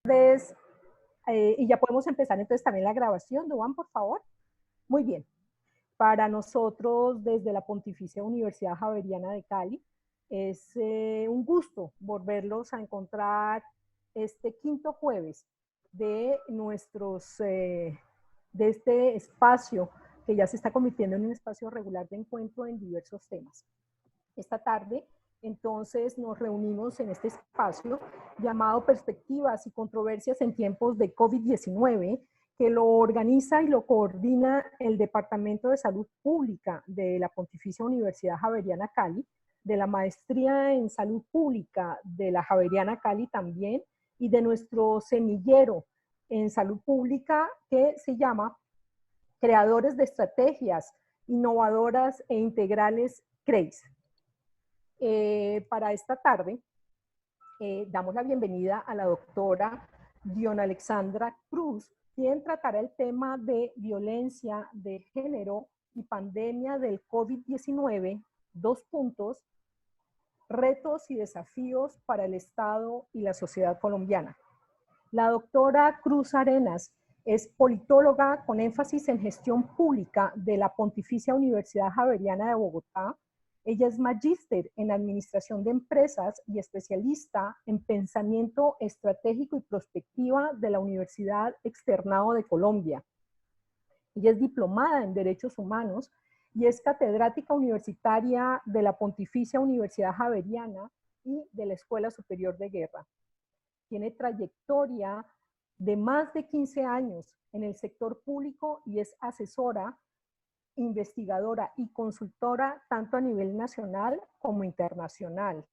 Entonces, y ya podemos empezar entonces también la grabación, Duan, por favor. Muy bien. Para nosotros, desde la Pontificia Universidad Javeriana de Cali, es un gusto volverlos a encontrar este quinto jueves de de este espacio que ya se está convirtiendo en un espacio regular de encuentro en diversos temas. Esta tarde, entonces, nos reunimos en este espacio llamado Perspectivas y Controversias en tiempos de COVID-19, que lo organiza y lo coordina el Departamento de Salud Pública de la Pontificia Universidad Javeriana Cali, de la Maestría en Salud Pública de la Javeriana Cali también, y de nuestro semillero en Salud Pública que se llama Creadores de Estrategias Innovadoras e Integrales CREIS. Para esta tarde damos la bienvenida a la doctora Dion Alexandra Cruz, quien tratará el tema de violencia de género y pandemia del COVID-19, retos y desafíos para el Estado y la sociedad colombiana. La doctora Cruz Arenas es politóloga con énfasis en gestión pública de la Pontificia Universidad Javeriana de Bogotá. Ella es magíster en administración de empresas y especialista en pensamiento estratégico y prospectiva de la Universidad Externado de Colombia. Ella es diplomada en Derechos Humanos y es catedrática universitaria de la Pontificia Universidad Javeriana y de la Escuela Superior de Guerra. Tiene trayectoria de más de 15 años en el sector público y es asesora, investigadora y consultora tanto a nivel nacional como internacional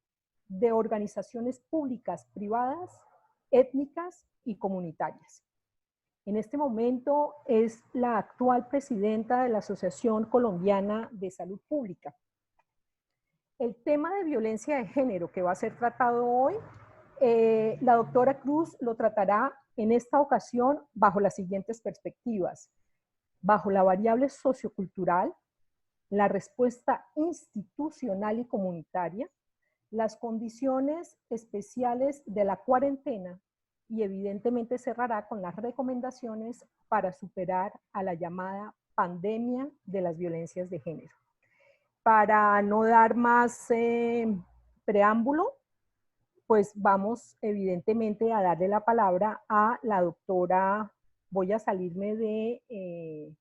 de organizaciones públicas, privadas, étnicas y comunitarias. En este momento es la actual presidenta de la Asociación Colombiana de Salud Pública. El tema de violencia de género que va a ser tratado hoy, la doctora Cruz lo tratará en esta ocasión bajo las siguientes perspectivas: bajo la variable sociocultural, la respuesta institucional y comunitaria, las condiciones especiales de la cuarentena y evidentemente cerrará con las recomendaciones para superar a la llamada pandemia de las violencias de género. Para no dar más preámbulo, pues vamos evidentemente a darle la palabra a la doctora. Voy a salirme de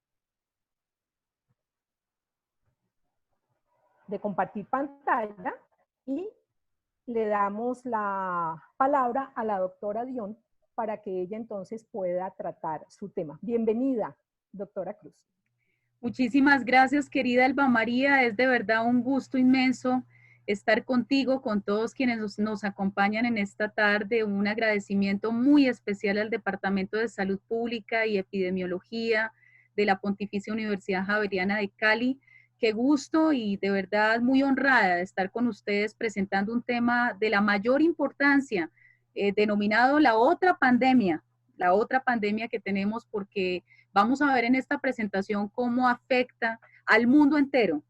compartir pantalla y le damos la palabra a la doctora Dion para que ella entonces pueda tratar su tema. Bienvenida, doctora Cruz. Muchísimas gracias, querida Elba María. Es de verdad un gusto inmenso estar contigo, con todos quienes nos acompañan en esta tarde. Un agradecimiento muy especial al Departamento de Salud Pública y Epidemiología de la Pontificia Universidad Javeriana de Cali. Qué gusto y de verdad muy honrada de estar con ustedes presentando un tema de la mayor importancia, denominado la otra pandemia que tenemos, porque vamos a ver en esta presentación cómo afecta al mundo entero.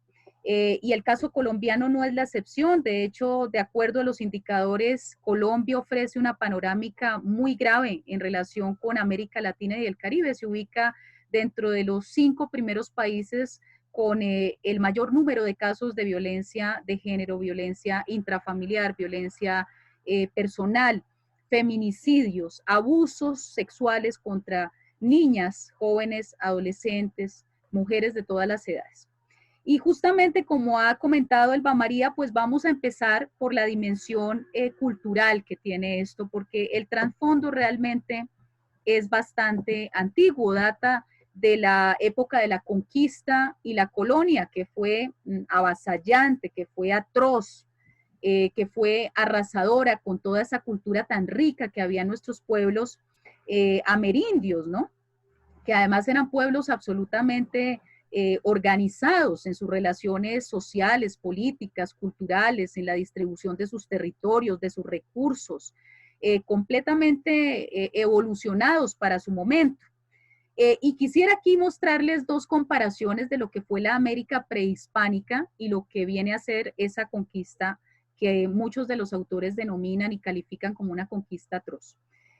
Y el caso colombiano no es la excepción. De hecho, de acuerdo a los indicadores, Colombia ofrece una panorámica muy grave en relación con América Latina y el Caribe. Se ubica dentro de los 5 primeros países con el mayor número de casos de violencia de género, violencia intrafamiliar, violencia personal, feminicidios, abusos sexuales contra niñas, jóvenes, adolescentes, mujeres de todas las edades. Y justamente como ha comentado Elba María, pues vamos a empezar por la dimensión cultural que tiene esto, porque el trasfondo realmente es bastante antiguo, data de la época de la conquista y la colonia, que fue avasallante, que fue atroz, que fue arrasadora con toda esa cultura tan rica que había en nuestros pueblos amerindios, ¿no? Que además eran pueblos absolutamente organizados en sus relaciones sociales, políticas, culturales, en la distribución de sus territorios, de sus recursos, completamente evolucionados para su momento. Y quisiera aquí mostrarles 2 comparaciones de lo que fue la América prehispánica y lo que viene a ser esa conquista que muchos de los autores denominan y califican como una conquista atroz.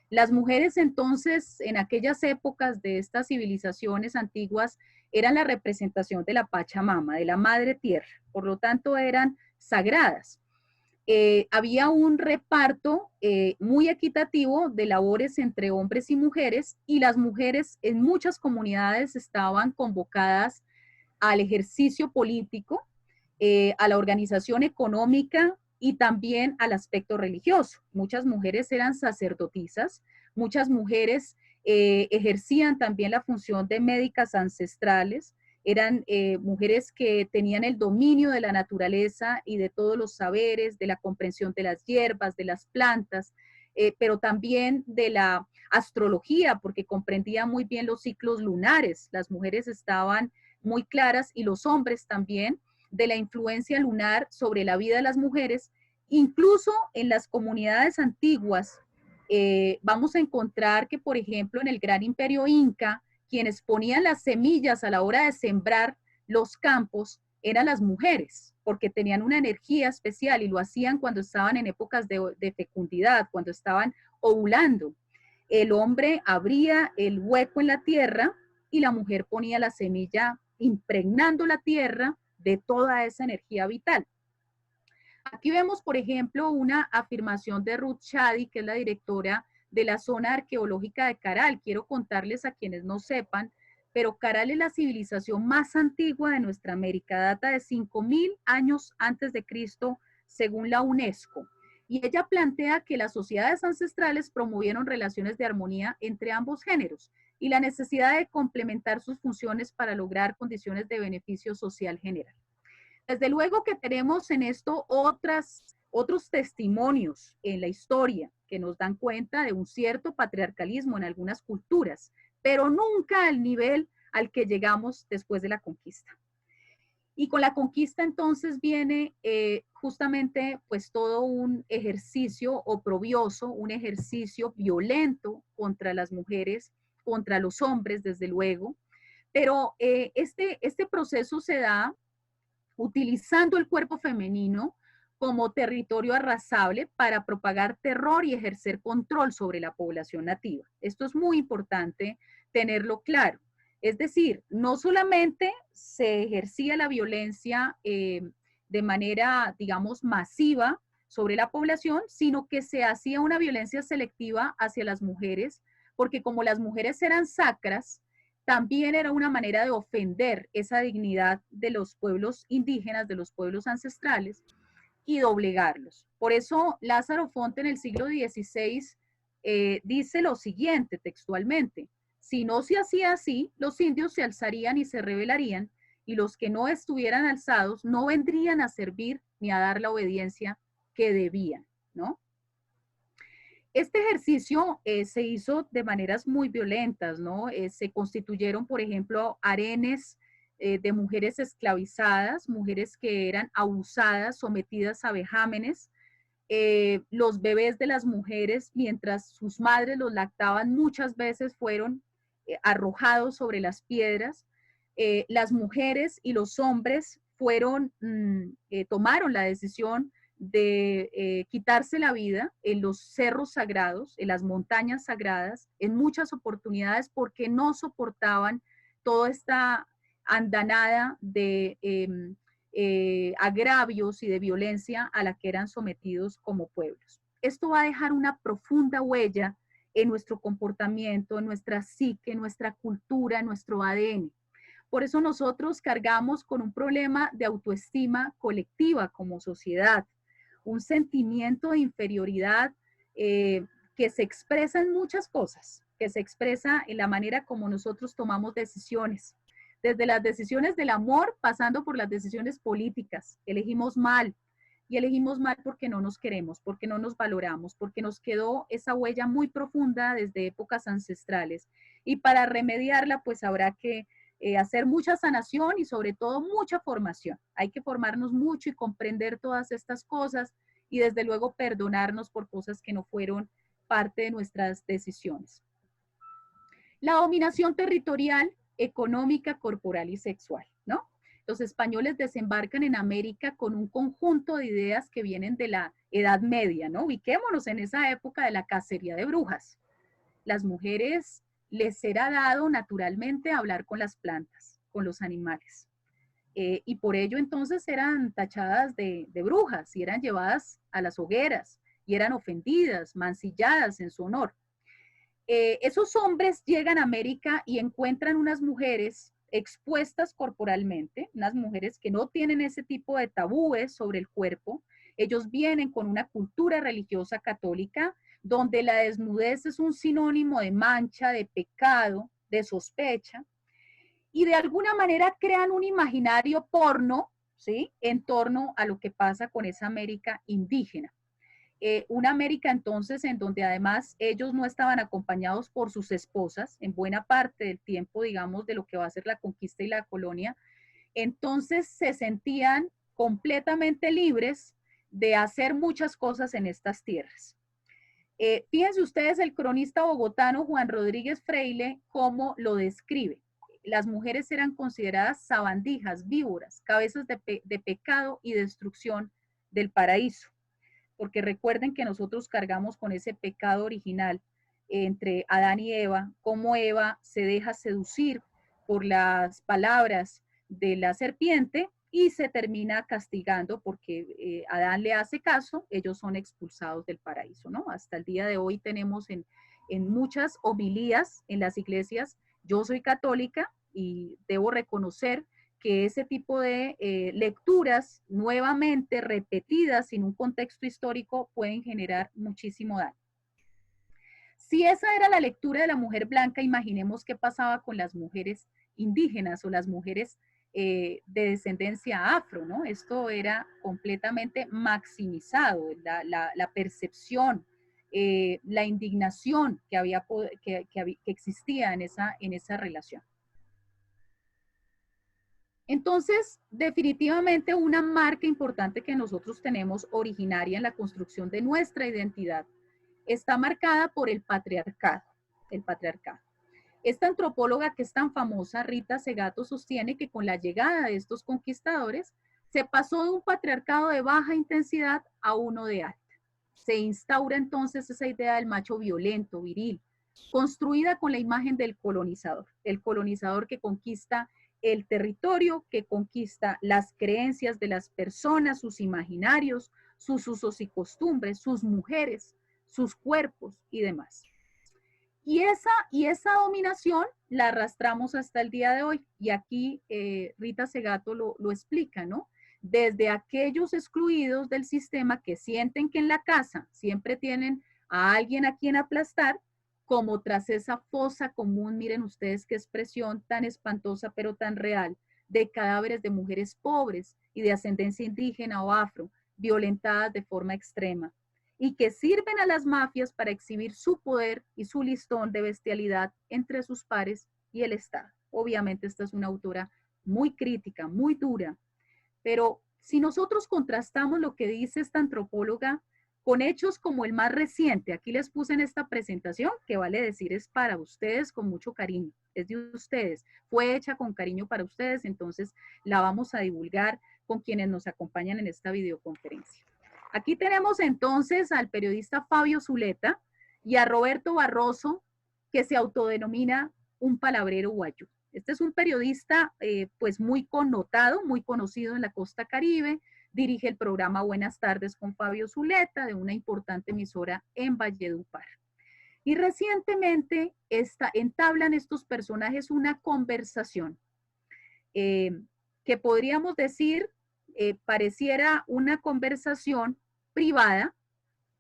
Las mujeres entonces, en aquellas épocas de estas civilizaciones antiguas, eran la representación de la Pachamama, de la Madre Tierra, por lo tanto eran sagradas. Había un reparto muy equitativo de labores entre hombres y mujeres, y las mujeres en muchas comunidades estaban convocadas al ejercicio político, a la organización económica y también al aspecto religioso. Muchas mujeres eran sacerdotisas, muchas mujeres ejercían también la función de médicas ancestrales, eran mujeres que tenían el dominio de la naturaleza y de todos los saberes, de la comprensión de las hierbas, de las plantas, pero también de la astrología, porque comprendían muy bien los ciclos lunares. Las mujeres estaban muy claras, y los hombres también, de la influencia lunar sobre la vida de las mujeres. Incluso en las comunidades antiguas, vamos a encontrar que, por ejemplo, en el gran imperio inca, quienes ponían las semillas a la hora de sembrar los campos eran las mujeres, porque tenían una energía especial y lo hacían cuando estaban en épocas de fecundidad, cuando estaban ovulando. El hombre abría el hueco en la tierra y la mujer ponía la semilla impregnando la tierra de toda esa energía vital. Aquí vemos, por ejemplo, una afirmación de Ruth Shady, que es la directora de la zona arqueológica de Caral. Quiero contarles a quienes no sepan, pero Caral es la civilización más antigua de nuestra América, data de 5000 años antes de Cristo, según la UNESCO. Y ella plantea que las sociedades ancestrales promovieron relaciones de armonía entre ambos géneros y la necesidad de complementar sus funciones para lograr condiciones de beneficio social general. Desde luego que tenemos en esto otros testimonios en la historia que nos dan cuenta de un cierto patriarcalismo en algunas culturas, pero nunca al nivel al que llegamos después de la conquista. Y con la conquista entonces viene justamente pues todo un ejercicio oprobioso, un ejercicio violento contra las mujeres, contra los hombres desde luego, pero este proceso se da utilizando el cuerpo femenino como territorio arrasable para propagar terror y ejercer control sobre la población nativa. Esto es muy importante tenerlo claro. Es decir, no solamente se ejercía la violencia de manera, digamos, masiva sobre la población, sino que se hacía una violencia selectiva hacia las mujeres, porque como las mujeres eran sacras, también era una manera de ofender esa dignidad de los pueblos indígenas, de los pueblos ancestrales, y doblegarlos. Por eso Lázaro Fonte en el siglo XVI dice lo siguiente textualmente: si no se hacía así, los indios se alzarían y se rebelarían, y los que no estuvieran alzados no vendrían a servir ni a dar la obediencia que debían, ¿no? Este ejercicio se hizo de maneras muy violentas, ¿no? Se constituyeron, por ejemplo, harenes de mujeres esclavizadas, mujeres que eran abusadas, sometidas a vejámenes. Los bebés de las mujeres, mientras sus madres los lactaban, muchas veces fueron arrojados sobre las piedras. Las mujeres y los hombres tomaron la decisión de quitarse la vida en los cerros sagrados, en las montañas sagradas, en muchas oportunidades, porque no soportaban toda esta andanada de agravios y de violencia a la que eran sometidos como pueblos. Esto va a dejar una profunda huella en nuestro comportamiento, en nuestra psique, en nuestra cultura, en nuestro ADN. Por eso nosotros cargamos con un problema de autoestima colectiva como sociedad, un sentimiento de inferioridad que se expresa en muchas cosas, que se expresa en la manera como nosotros tomamos decisiones, desde las decisiones del amor, pasando por las decisiones políticas. Elegimos mal, y elegimos mal porque no nos queremos, porque no nos valoramos, porque nos quedó esa huella muy profunda desde épocas ancestrales. Y para remediarla, pues habrá que hacer mucha sanación y sobre todo mucha formación. Hay que formarnos mucho y comprender todas estas cosas, y desde luego perdonarnos por cosas que no fueron parte de nuestras decisiones. La dominación territorial, económica, corporal y sexual, ¿no? Los españoles desembarcan en América con un conjunto de ideas que vienen de la Edad Media, ¿no? Ubiquémonos en esa época de la cacería de brujas. las mujeres les era dado naturalmente hablar con las plantas, con los animales. Y por ello entonces eran tachadas de brujas y eran llevadas a las hogueras y eran ofendidas, mancilladas en su honor. Esos hombres llegan a América y encuentran unas mujeres expuestas corporalmente, unas mujeres que no tienen ese tipo de tabúes sobre el cuerpo. Ellos vienen con una cultura religiosa católica donde la desnudez es un sinónimo de mancha, de pecado, de sospecha, y de alguna manera crean un imaginario porno, ¿sí?, en torno a lo que pasa con esa América indígena. Una América entonces en donde además ellos no estaban acompañados por sus esposas en buena parte del tiempo, digamos, de lo que va a ser la conquista y la colonia, entonces se sentían completamente libres de hacer muchas cosas en estas tierras. Fíjense ustedes el cronista bogotano Juan Rodríguez Freile cómo lo describe. Las mujeres eran consideradas sabandijas, víboras, cabezas de pecado y destrucción del paraíso. Porque recuerden que nosotros cargamos con ese pecado original entre Adán y Eva, cómo Eva se deja seducir por las palabras de la serpiente y se termina castigando porque Adán le hace caso, ellos son expulsados del paraíso, ¿no? Hasta el día de hoy tenemos en muchas homilías en las iglesias, yo soy católica y debo reconocer que ese tipo de lecturas nuevamente repetidas sin un contexto histórico pueden generar muchísimo daño. Si esa era la lectura de la mujer blanca, imaginemos qué pasaba con las mujeres indígenas o las mujeres de descendencia afro, ¿no? Esto era completamente maximizado, la percepción, la indignación que existía en esa relación. Entonces, definitivamente una marca importante que nosotros tenemos originaria en la construcción de nuestra identidad está marcada por el patriarcado. El patriarcado. Esta antropóloga que es tan famosa, Rita Segato, sostiene que con la llegada de estos conquistadores se pasó de un patriarcado de baja intensidad a uno de alta. Se instaura entonces esa idea del macho violento, viril, construida con la imagen del colonizador. El colonizador que conquista el territorio, que conquista las creencias de las personas, sus imaginarios, sus usos y costumbres, sus mujeres, sus cuerpos y demás. Y esa dominación la arrastramos hasta el día de hoy. Y aquí Rita Segato lo explica, ¿no? Desde aquellos excluidos del sistema que sienten que en la casa siempre tienen a alguien a quien aplastar, como tras esa fosa común, miren ustedes qué expresión tan espantosa pero tan real, de cadáveres de mujeres pobres y de ascendencia indígena o afro, violentadas de forma extrema, y que sirven a las mafias para exhibir su poder y su listón de bestialidad entre sus pares y el Estado. Obviamente esta es una autora muy crítica, muy dura, pero si nosotros contrastamos lo que dice esta antropóloga con hechos como el más reciente, aquí les puse en esta presentación, que vale decir es para ustedes con mucho cariño, es de ustedes, fue hecha con cariño para ustedes, entonces la vamos a divulgar con quienes nos acompañan en esta videoconferencia. Aquí tenemos entonces al periodista Fabio Zuleta y a Roberto Barroso, que se autodenomina un palabrero guayú. Este es un periodista pues muy connotado, muy conocido en la costa Caribe, dirige el programa Buenas tardes con Fabio Zuleta de una importante emisora en Valledupar. Y recientemente entablan estos personajes una conversación que podríamos decir pareciera una conversación privada,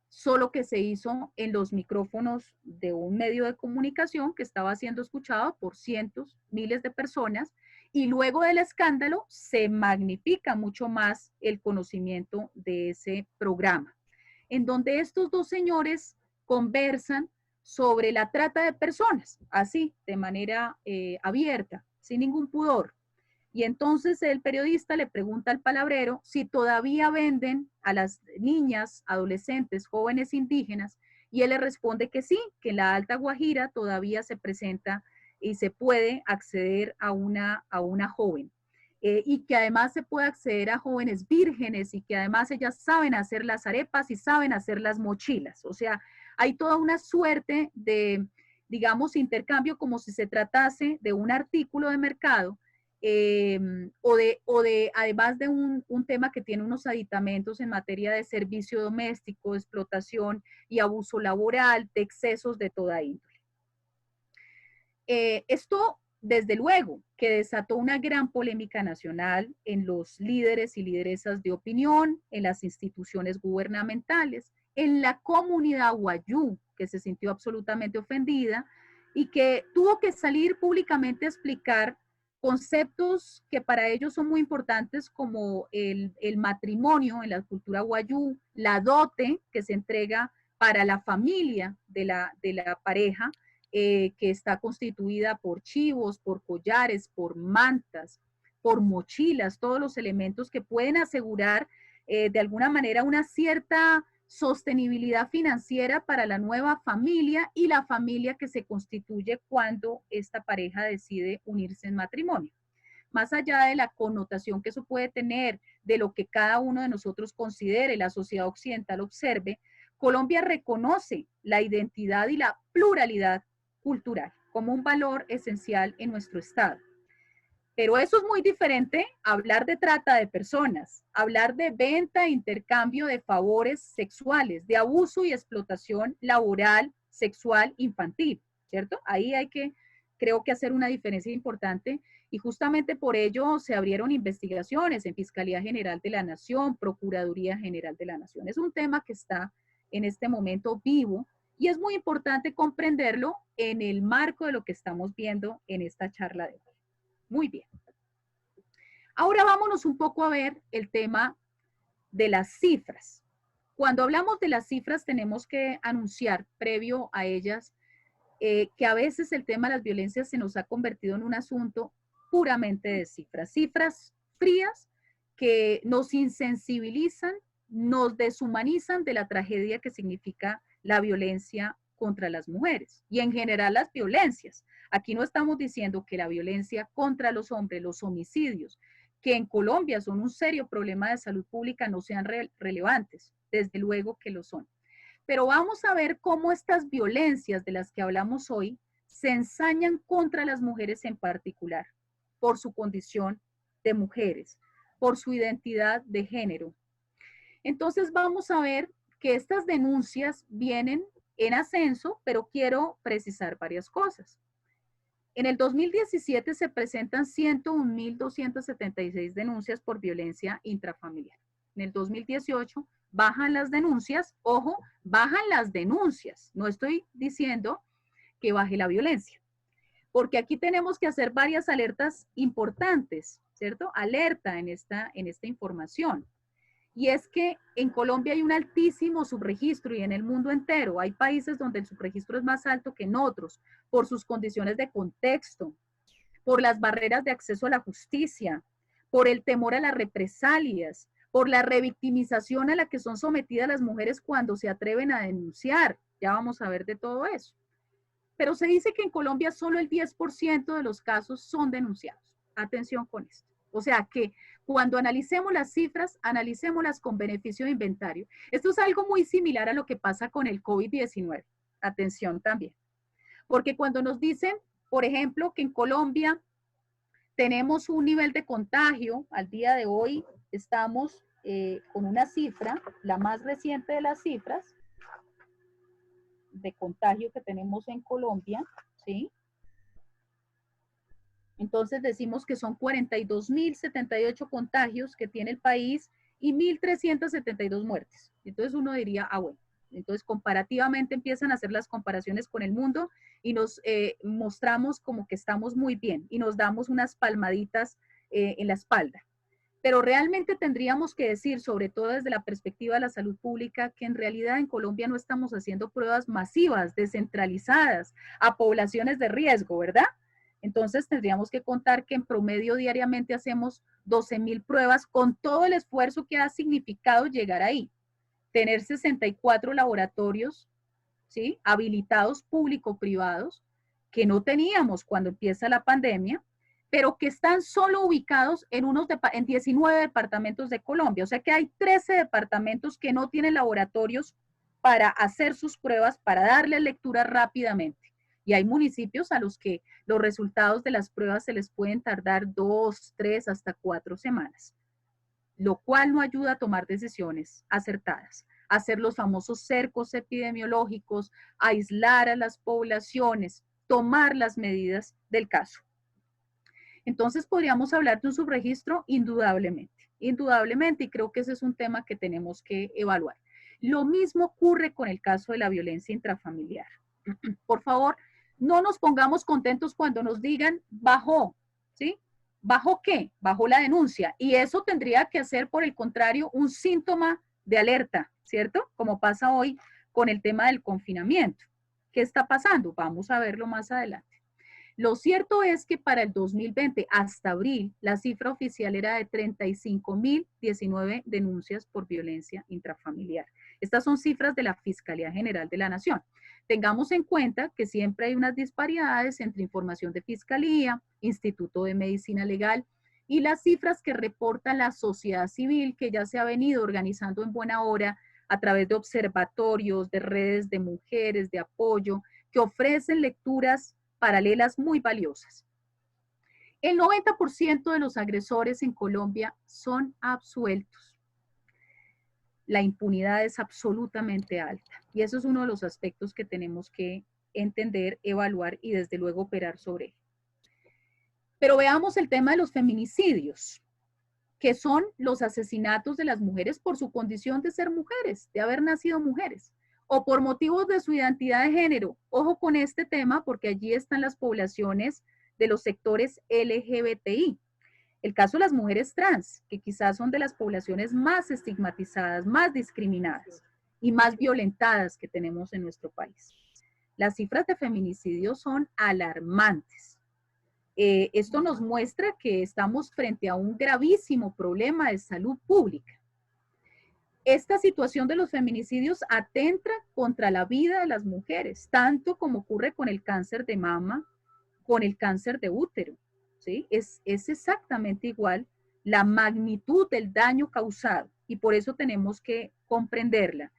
solo que se hizo en los micrófonos de un medio de comunicación que estaba siendo escuchado por cientos, miles de personas, y luego del escándalo se magnifica mucho más el conocimiento de ese programa, en donde estos dos señores conversan sobre la trata de personas, así, de manera abierta, sin ningún pudor. Y entonces el periodista le pregunta al palabrero si todavía venden a las niñas, adolescentes, jóvenes indígenas, y él le responde que sí, que en la Alta Guajira todavía se presenta y se puede acceder a una joven. Y que además se puede acceder a jóvenes vírgenes y que además ellas saben hacer las arepas y saben hacer las mochilas. O sea, hay toda una suerte de digamos, intercambio como si se tratase de un artículo de mercado, además de un tema que tiene unos aditamentos en materia de servicio doméstico, explotación y abuso laboral, de excesos de toda índole. Esto, desde luego, que desató una gran polémica nacional en los líderes y lideresas de opinión, en las instituciones gubernamentales, en la comunidad wayú, que se sintió absolutamente ofendida y que tuvo que salir públicamente a explicar conceptos que para ellos son muy importantes, como el matrimonio en la cultura wayú, la dote que se entrega para la familia de la pareja, que está constituida por chivos, por collares, por mantas, por mochilas, todos los elementos que pueden asegurar de alguna manera una cierta sostenibilidad financiera para la nueva familia y la familia que se constituye cuando esta pareja decide unirse en matrimonio. Más allá de la connotación que eso puede tener, de lo que cada uno de nosotros considere, la sociedad occidental observe, Colombia reconoce la identidad y la pluralidad cultural como un valor esencial en nuestro Estado. Pero eso es muy diferente a hablar de trata de personas, hablar de venta e intercambio de favores sexuales, de abuso y explotación laboral, sexual, infantil, ¿cierto? Ahí hay que, creo que hacer una diferencia importante, y justamente por ello se abrieron investigaciones en Fiscalía General de la Nación, Procuraduría General de la Nación. Es un tema que está en este momento vivo y es muy importante comprenderlo en el marco de lo que estamos viendo en esta charla de hoy. Muy bien. Ahora vámonos un poco a ver el tema de las cifras. Cuando hablamos de las cifras tenemos que anunciar previo a ellas que a veces el tema de las violencias se nos ha convertido en un asunto puramente de cifras. Cifras frías que nos insensibilizan, nos deshumanizan de la tragedia que significa la violencia contra las mujeres y en general las violencias. Aquí no estamos diciendo que la violencia contra los hombres, los homicidios, que en Colombia son un serio problema de salud pública, no sean relevantes. Desde luego que lo son. Pero vamos a ver cómo estas violencias de las que hablamos hoy se ensañan contra las mujeres en particular, por su condición de mujeres, por su identidad de género. Entonces vamos a ver que estas denuncias vienen en ascenso, pero quiero precisar varias cosas. En el 2017 se presentan 101.276 denuncias por violencia intrafamiliar. En el 2018 bajan las denuncias, ojo, bajan las denuncias. No estoy diciendo que baje la violencia, porque aquí tenemos que hacer varias alertas importantes, ¿cierto? Alerta en esta información. Y es que en Colombia hay un altísimo subregistro y en el mundo entero hay países donde el subregistro es más alto que en otros por sus condiciones de contexto, por las barreras de acceso a la justicia, por el temor a las represalias, por la revictimización a la que son sometidas las mujeres cuando se atreven a denunciar. Ya vamos a ver de todo eso. Pero se dice que en Colombia solo el 10% de los casos son denunciados. Atención con esto. O sea que cuando analicemos las cifras, analicémoslas con beneficio de inventario. Esto es algo muy similar a lo que pasa con el COVID-19. Atención también. Porque cuando nos dicen, por ejemplo, que en Colombia tenemos un nivel de contagio, al día de hoy estamos con una cifra, la más reciente de las cifras de contagio que tenemos en Colombia, ¿sí? Entonces decimos que son 42.078 contagios que tiene el país y 1.372 muertes. Entonces uno diría, ah, bueno, entonces comparativamente empiezan a hacer las comparaciones con el mundo y nos mostramos como que estamos muy bien y nos damos unas palmaditas en la espalda. Pero realmente tendríamos que decir, sobre todo desde la perspectiva de la salud pública, que en realidad en Colombia no estamos haciendo pruebas masivas, descentralizadas, a poblaciones de riesgo, ¿verdad? Entonces tendríamos que contar que en promedio diariamente hacemos 12.000 pruebas con todo el esfuerzo que ha significado llegar ahí. Tener 64 laboratorios, ¿sí?, habilitados público-privados, que no teníamos cuando empieza la pandemia, pero que están solo ubicados en 19 departamentos de Colombia. O sea que hay 13 departamentos que no tienen laboratorios para hacer sus pruebas, para darle lectura rápidamente. Y hay municipios a los que los resultados de las pruebas se les pueden tardar 2, 3, hasta 4 semanas, lo cual no ayuda a tomar decisiones acertadas. Hacer los famosos cercos epidemiológicos, aislar a las poblaciones, tomar las medidas del caso. Entonces podríamos hablar de un subregistro indudablemente, y creo que ese es un tema que tenemos que evaluar. Lo mismo ocurre con el caso de la violencia intrafamiliar. Por favor, no nos pongamos contentos cuando nos digan bajó, ¿sí? ¿Bajó qué? Bajó la denuncia. Y eso tendría que ser, por el contrario, un síntoma de alerta, ¿cierto? Como pasa hoy con el tema del confinamiento. ¿Qué está pasando? Vamos a verlo más adelante. Lo cierto es que para el 2020, hasta abril, la cifra oficial era de 35.019 denuncias por violencia intrafamiliar. Estas son cifras de la Fiscalía General de la Nación. Tengamos en cuenta que siempre hay unas disparidades entre información de Fiscalía, Instituto de Medicina Legal y las cifras que reporta la sociedad civil, que ya se ha venido organizando en buena hora a través de observatorios, de redes de mujeres, de apoyo, que ofrecen lecturas paralelas muy valiosas. El 90% de los agresores en Colombia son absueltos. La impunidad es absolutamente alta y eso es uno de los aspectos que tenemos que entender, evaluar y desde luego operar sobre él. Pero veamos el tema de los feminicidios, que son los asesinatos de las mujeres por su condición de ser mujeres, de haber nacido mujeres, o por motivos de su identidad de género. Ojo con este tema porque allí están las poblaciones de los sectores LGBTI. El caso de las mujeres trans, que quizás son de las poblaciones más estigmatizadas, más discriminadas y más violentadas que tenemos en nuestro país. Las cifras de feminicidio son alarmantes. Esto nos muestra que estamos frente a un gravísimo problema de salud pública. Esta situación de los feminicidios atenta contra la vida de las mujeres, tanto como ocurre con el cáncer de mama, con el cáncer de útero, ¿sí? Es exactamente igual la magnitud del daño causado y por eso tenemos que comprenderla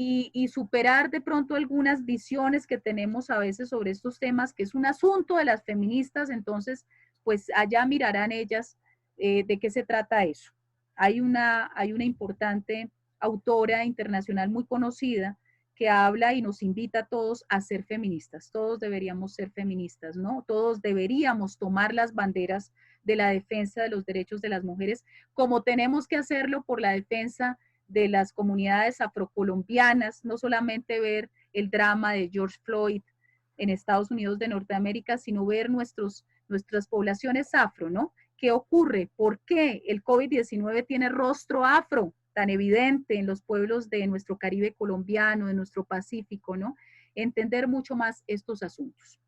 y superar de pronto algunas visiones que tenemos a veces sobre estos temas, que es un asunto de las feministas, entonces pues allá mirarán ellas de qué se trata eso. Hay una importante autora internacional muy conocida que habla y nos invita a todos a ser feministas. Todos deberíamos ser feministas, ¿no? Todos deberíamos tomar las banderas de la defensa de los derechos de las mujeres, como tenemos que hacerlo por la defensa de las comunidades afrocolombianas, no solamente ver el drama de George Floyd en Estados Unidos de Norteamérica, sino ver nuestras poblaciones afro, ¿no? ¿Qué ocurre? ¿Por qué el COVID-19 tiene rostro afro tan evidente en los pueblos de nuestro Caribe colombiano, de nuestro Pacífico, ¿no? Entender mucho más estos asuntos.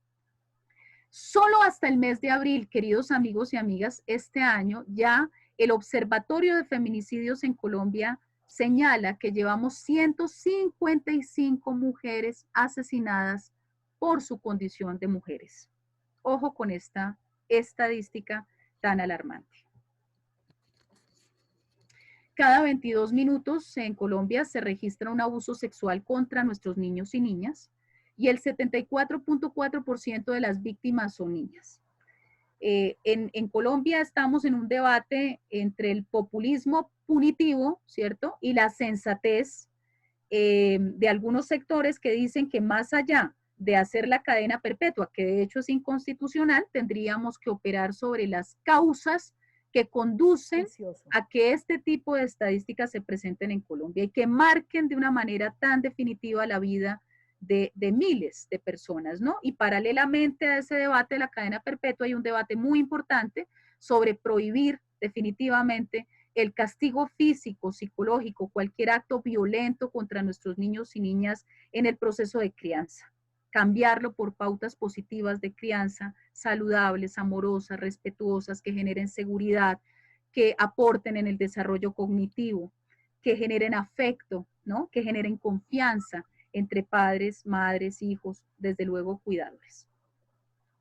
Solo hasta el mes de abril, queridos amigos y amigas, este año ya el Observatorio de Feminicidios en Colombia señala que llevamos 155 mujeres asesinadas por su condición de mujeres. Ojo con esta estadística tan alarmante. Cada 22 minutos en Colombia se registra un abuso sexual contra nuestros niños y niñas y el 74.4% de las víctimas son niñas. En Colombia estamos en un debate entre el populismo punitivo, ¿cierto? Y la sensatez de algunos sectores que dicen que más allá de hacer la cadena perpetua, que de hecho es inconstitucional, tendríamos que operar sobre las causas que conducen a que este tipo de estadísticas se presenten en Colombia y que marquen de una manera tan definitiva la vida de miles de personas, ¿no? Y paralelamente a ese debate de la cadena perpetua hay un debate muy importante sobre prohibir definitivamente el castigo físico, psicológico, cualquier acto violento contra nuestros niños y niñas en el proceso de crianza. Cambiarlo por pautas positivas de crianza, saludables, amorosas, respetuosas, que generen seguridad, que aporten en el desarrollo cognitivo, que generen afecto, ¿no? Que generen confianza entre padres, madres, hijos, desde luego cuidadores.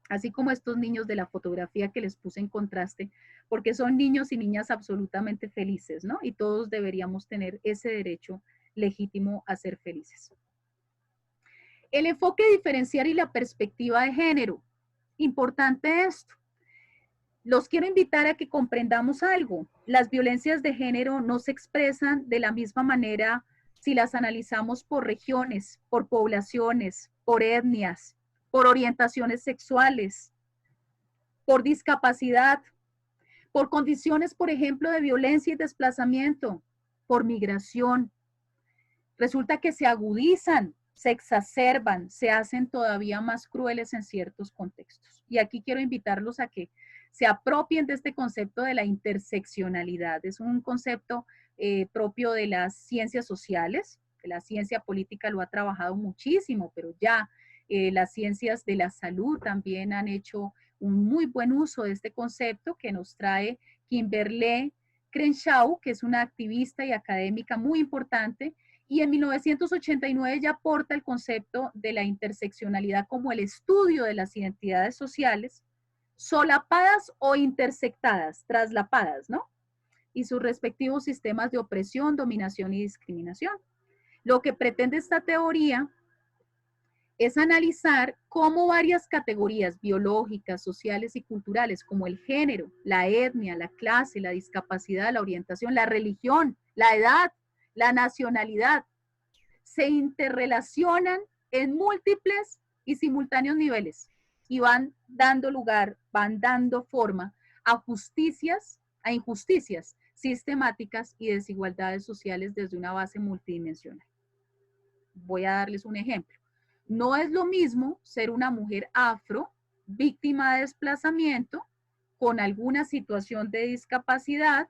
Así como estos niños de la fotografía que les puse en contraste, porque son niños y niñas absolutamente felices, ¿no? Y todos deberíamos tener ese derecho legítimo a ser felices. El enfoque diferencial y la perspectiva de género. Importante esto. Los quiero invitar a que comprendamos algo. Las violencias de género no se expresan de la misma manera si las analizamos por regiones, por poblaciones, por etnias, por orientaciones sexuales, por discapacidad, por condiciones, por ejemplo, de violencia y desplazamiento, por migración. Resulta que se agudizan, se exacerban, se hacen todavía más crueles en ciertos contextos. Y aquí quiero invitarlos a que se apropien de este concepto de la interseccionalidad. Es un concepto propio de las ciencias sociales, que la ciencia política lo ha trabajado muchísimo, pero ya las ciencias de la salud también han hecho un muy buen uso de este concepto que nos trae Kimberlé Crenshaw, que es una activista y académica muy importante, y en 1989 ya aporta el concepto de la interseccionalidad como el estudio de las identidades sociales, solapadas o intersectadas, traslapadas, ¿no? Y sus respectivos sistemas de opresión, dominación y discriminación. Lo que pretende esta teoría es analizar cómo varias categorías biológicas, sociales y culturales, como el género, la etnia, la clase, la discapacidad, la orientación, la religión, la edad, la nacionalidad, se interrelacionan en múltiples y simultáneos niveles y van dando lugar, van dando forma a justicias, a injusticias sistemáticas y desigualdades sociales desde una base multidimensional. Voy a darles un ejemplo. No es lo mismo ser una mujer afro, víctima de desplazamiento, con alguna situación de discapacidad,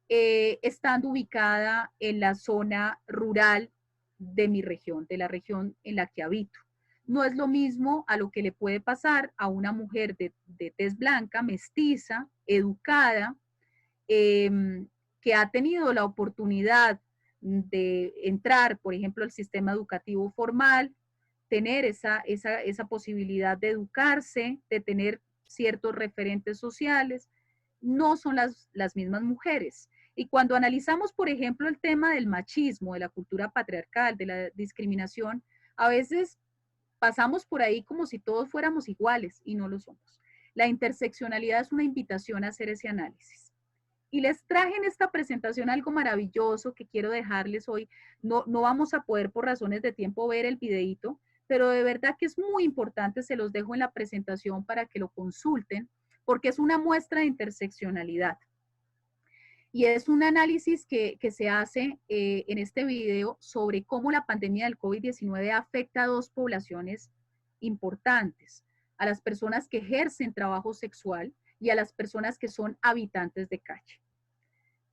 estando ubicada en la zona rural de mi región, de la región en la que habito. No es lo mismo a lo que le puede pasar a una mujer de tez blanca, mestiza, educada, que ha tenido la oportunidad de entrar, por ejemplo, al sistema educativo formal, tener esa posibilidad de educarse, de tener ciertos referentes sociales. No son las mismas mujeres. Y cuando analizamos, por ejemplo, el tema del machismo, de la cultura patriarcal, de la discriminación, a veces pasamos por ahí como si todos fuéramos iguales y no lo somos. La interseccionalidad es una invitación a hacer ese análisis. Y les traje en esta presentación algo maravilloso que quiero dejarles hoy. No vamos a poder por razones de tiempo ver el videíto, pero de verdad que es muy importante, se los dejo en la presentación para que lo consulten, porque es una muestra de interseccionalidad. Y es un análisis que se hace en este video sobre cómo la pandemia del COVID-19 afecta a dos poblaciones importantes, a las personas que ejercen trabajo sexual y a las personas que son habitantes de calle.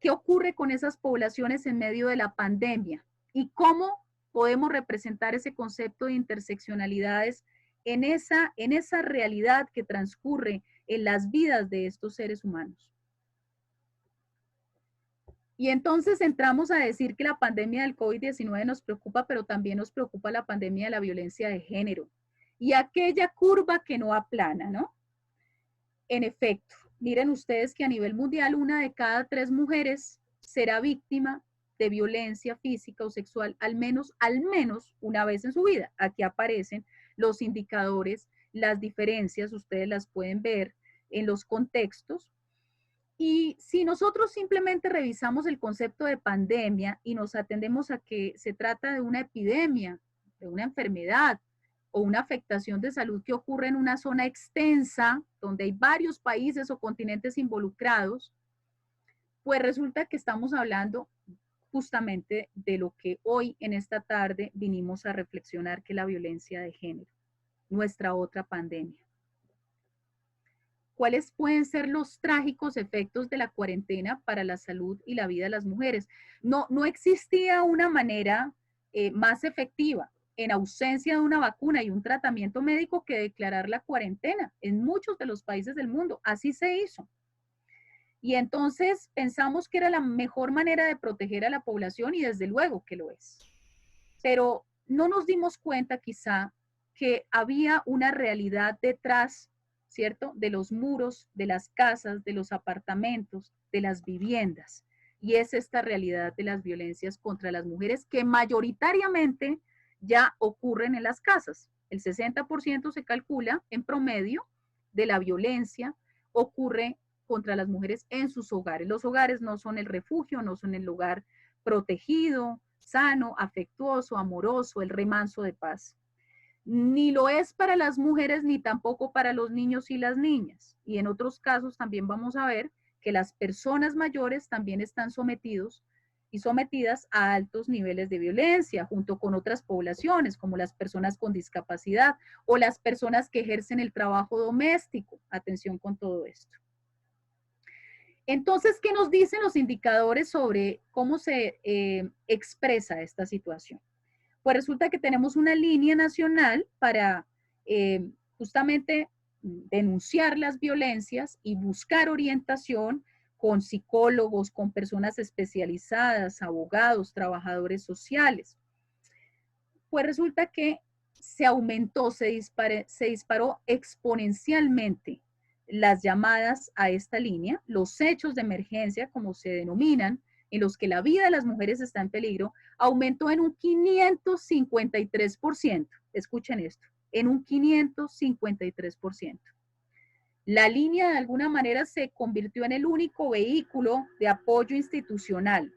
¿Qué ocurre con esas poblaciones en medio de la pandemia? ¿Y cómo podemos representar ese concepto de interseccionalidades en esa realidad que transcurre en las vidas de estos seres humanos? Y entonces entramos a decir que la pandemia del COVID-19 nos preocupa, pero también nos preocupa la pandemia de la violencia de género y aquella curva que no aplana, ¿no? En efecto, miren ustedes que a nivel mundial 1 de cada 3 mujeres será víctima de violencia física o sexual al menos una vez en su vida. Aquí aparecen los indicadores, las diferencias, ustedes las pueden ver en los contextos. Y si nosotros simplemente revisamos el concepto de pandemia y nos atendemos a que se trata de una epidemia, de una enfermedad o una afectación de salud que ocurre en una zona extensa, donde hay varios países o continentes involucrados, pues resulta que estamos hablando justamente de lo que hoy en esta tarde vinimos a reflexionar, que es la violencia de género, nuestra otra pandemia. ¿Cuáles pueden ser los trágicos efectos de la cuarentena para la salud y la vida de las mujeres? No existía una manera más efectiva en ausencia de una vacuna y un tratamiento médico que declarar la cuarentena en muchos de los países del mundo. Así se hizo. Y entonces pensamos que era la mejor manera de proteger a la población y desde luego que lo es. Pero no nos dimos cuenta quizá que había una realidad detrás, ¿cierto? De los muros, de las casas, de los apartamentos, de las viviendas. Y es esta realidad de las violencias contra las mujeres que mayoritariamente ya ocurren en las casas. El 60% se calcula en promedio de la violencia ocurre contra las mujeres en sus hogares. Los hogares no son el refugio, no son el lugar protegido, sano, afectuoso, amoroso, el remanso de paz. Ni lo es para las mujeres ni tampoco para los niños y las niñas. Y en otros casos también vamos a ver que las personas mayores también están sometidos y sometidas a altos niveles de violencia junto con otras poblaciones como las personas con discapacidad o las personas que ejercen el trabajo doméstico. Atención con todo esto. Entonces, ¿qué nos dicen los indicadores sobre cómo se expresa esta situación? Pues resulta que tenemos una línea nacional para justamente denunciar las violencias y buscar orientación con psicólogos, con personas especializadas, abogados, trabajadores sociales. Pues resulta que se aumentó, se disparó exponencialmente las llamadas a esta línea, los hechos de emergencia, como se denominan, en los que la vida de las mujeres está en peligro, aumentó en un 553%. Escuchen esto, en un 553%. La línea de alguna manera se convirtió en el único vehículo de apoyo institucional.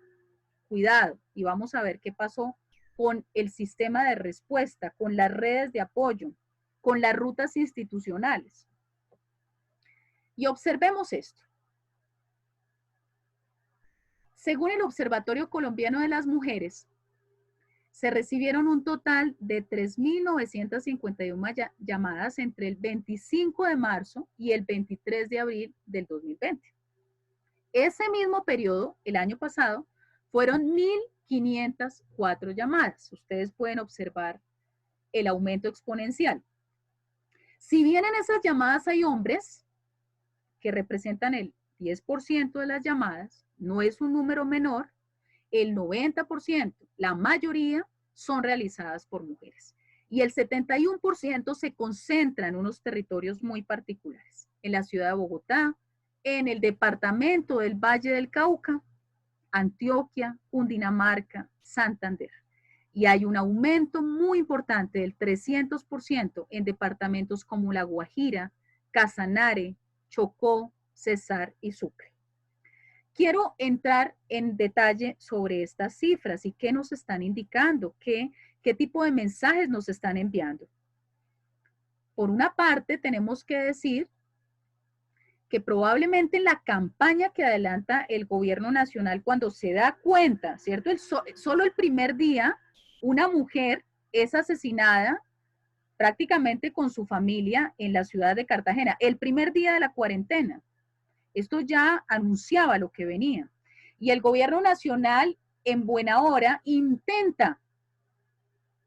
Cuidado, y vamos a ver qué pasó con el sistema de respuesta, con las redes de apoyo, con las rutas institucionales. Y observemos esto. Según el Observatorio Colombiano de las Mujeres, se recibieron un total de 3.951 llamadas entre el 25 de marzo y el 23 de abril del 2020. Ese mismo periodo, el año pasado, fueron 1.504 llamadas. Ustedes pueden observar el aumento exponencial. Si bien en esas llamadas hay hombres que representan el 10% de las llamadas, no es un número menor, el 90%, la mayoría, son realizadas por mujeres. Y el 71% se concentra en unos territorios muy particulares, en la ciudad de Bogotá, en el departamento del Valle del Cauca, Antioquia, Cundinamarca, Santander. Y hay un aumento muy importante del 300% en departamentos como La Guajira, Casanare, Chocó, Cesar y Sucre. Quiero entrar en detalle sobre estas cifras y qué nos están indicando, qué tipo de mensajes nos están enviando. Por una parte, tenemos que decir que probablemente en la campaña que adelanta el gobierno nacional, cuando se da cuenta, ¿cierto? Solo el primer día, una mujer es asesinada prácticamente con su familia en la ciudad de Cartagena, el primer día de la cuarentena. Esto ya anunciaba lo que venía. Y el gobierno nacional, en buena hora, intenta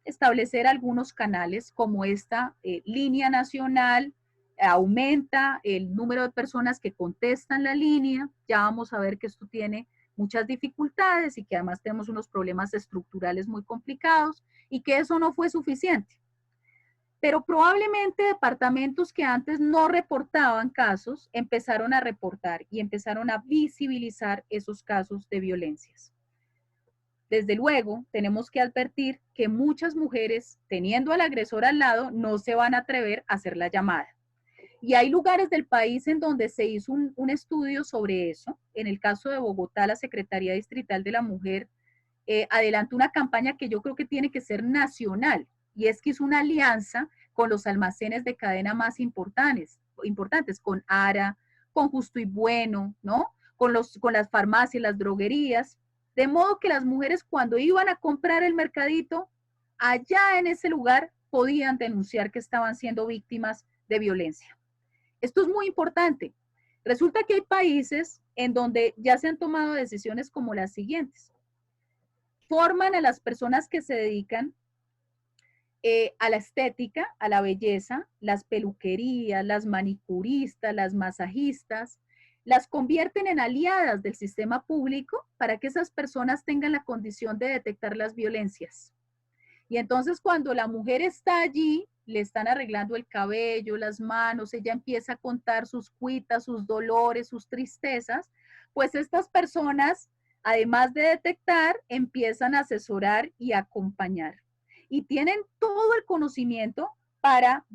establecer algunos canales como esta línea nacional, aumenta el número de personas que contestan la línea. Ya vamos a ver que esto tiene muchas dificultades y que además tenemos unos problemas estructurales muy complicados y que eso no fue suficiente. Pero probablemente departamentos que antes no reportaban casos empezaron a reportar y empezaron a visibilizar esos casos de violencias. Desde luego, tenemos que advertir que muchas mujeres, teniendo al agresor al lado, no se van a atrever a hacer la llamada. Y hay lugares del país en donde se hizo un estudio sobre eso. En el caso de Bogotá, la Secretaría Distrital de la Mujer adelantó una campaña que yo creo que tiene que ser nacional, y es que hizo una alianza con los almacenes de cadena más importantes, con ARA, con Justo y Bueno, ¿no? Con las farmacias, las droguerías, de modo que las mujeres cuando iban a comprar el mercadito, allá en ese lugar podían denunciar que estaban siendo víctimas de violencia. Esto es muy importante. Resulta que hay países en donde ya se han tomado decisiones como las siguientes. Forman a las personas que se dedican a la estética, a la belleza, las peluquerías, las manicuristas, las masajistas, las convierten en aliadas del sistema público para que esas personas tengan la condición de detectar las violencias. Y entonces cuando la mujer está allí, le están arreglando el cabello, las manos, ella empieza a contar sus cuitas, sus dolores, sus tristezas, pues estas personas, además de detectar, empiezan a asesorar y a acompañar. y tienen todo el conocimiento para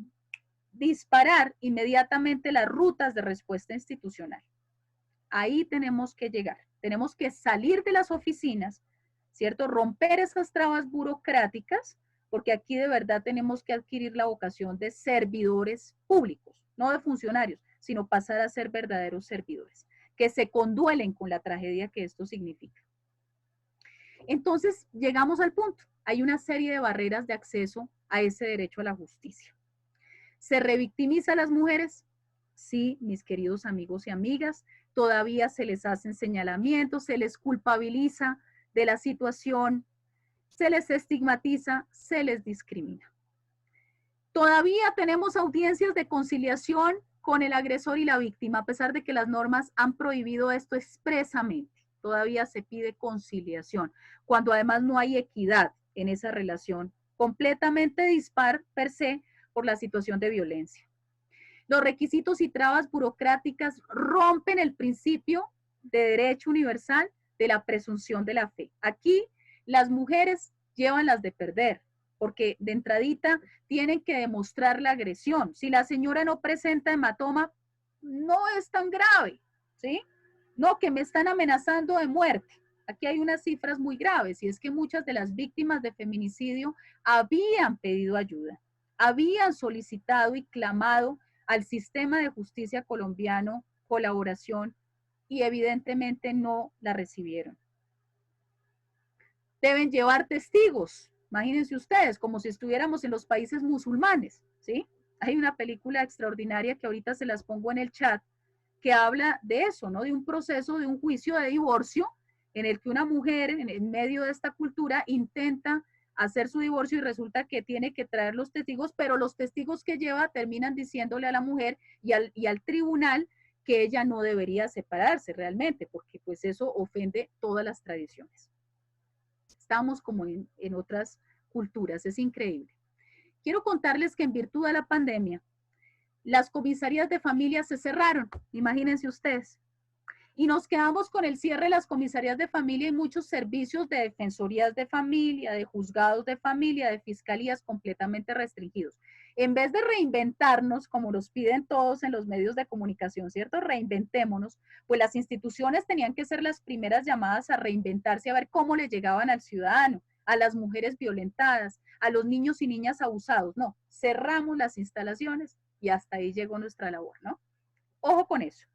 disparar inmediatamente las rutas de respuesta institucional. Ahí tenemos que llegar. Tenemos que salir de las oficinas, ¿cierto? Romper esas trabas burocráticas, porque aquí de verdad tenemos que adquirir la vocación de servidores públicos, no de funcionarios, sino pasar a ser verdaderos servidores, que se conduelen con la tragedia que esto significa. Entonces, llegamos al punto. Hay una serie de barreras de acceso a ese derecho a la justicia. ¿Se revictimiza a las mujeres? Sí, mis queridos amigos y amigas, todavía se les hacen señalamientos, se les culpabiliza de la situación, se les estigmatiza, se les discrimina. Todavía tenemos audiencias de conciliación con el agresor y la víctima, a pesar de que las normas han prohibido esto expresamente. Todavía se pide conciliación, cuando además no hay equidad en esa relación, completamente dispar per se por la situación de violencia. Los requisitos y trabas burocráticas rompen el principio de derecho universal de la presunción de la fe. Aquí las mujeres llevan las de perder, porque de entradita tienen que demostrar la agresión. Si la señora no presenta hematoma, no es tan grave, ¿sí? No, que me están amenazando de muerte. Aquí hay unas cifras muy graves y es que muchas de las víctimas de feminicidio habían pedido ayuda, habían solicitado y clamado al sistema de justicia colombiano colaboración y evidentemente no la recibieron. Deben llevar testigos, imagínense ustedes, como si estuviéramos en los países musulmanes, ¿sí? Hay una película extraordinaria que ahorita se las pongo en el chat, que habla de eso, ¿no? De un proceso, de un juicio de divorcio, en el que una mujer en medio de esta cultura intenta hacer su divorcio y resulta que tiene que traer los testigos, pero los testigos que lleva terminan diciéndole a la mujer y al tribunal que ella no debería separarse realmente, porque pues eso ofende todas las tradiciones. Estamos como en otras culturas, es increíble. Quiero contarles que en virtud de la pandemia, las comisarías de familia se cerraron, imagínense ustedes. Y nos quedamos con el cierre de las comisarías de familia y muchos servicios de defensorías de familia, de juzgados de familia, de fiscalías completamente restringidos. En vez de reinventarnos, como nos piden todos en los medios de comunicación, ¿cierto? Reinventémonos, pues las instituciones tenían que ser las primeras llamadas a reinventarse, a ver cómo le llegaban al ciudadano, a las mujeres violentadas, a los niños y niñas abusados. No, cerramos las instalaciones y hasta ahí llegó nuestra labor, ¿no? Ojo con eso.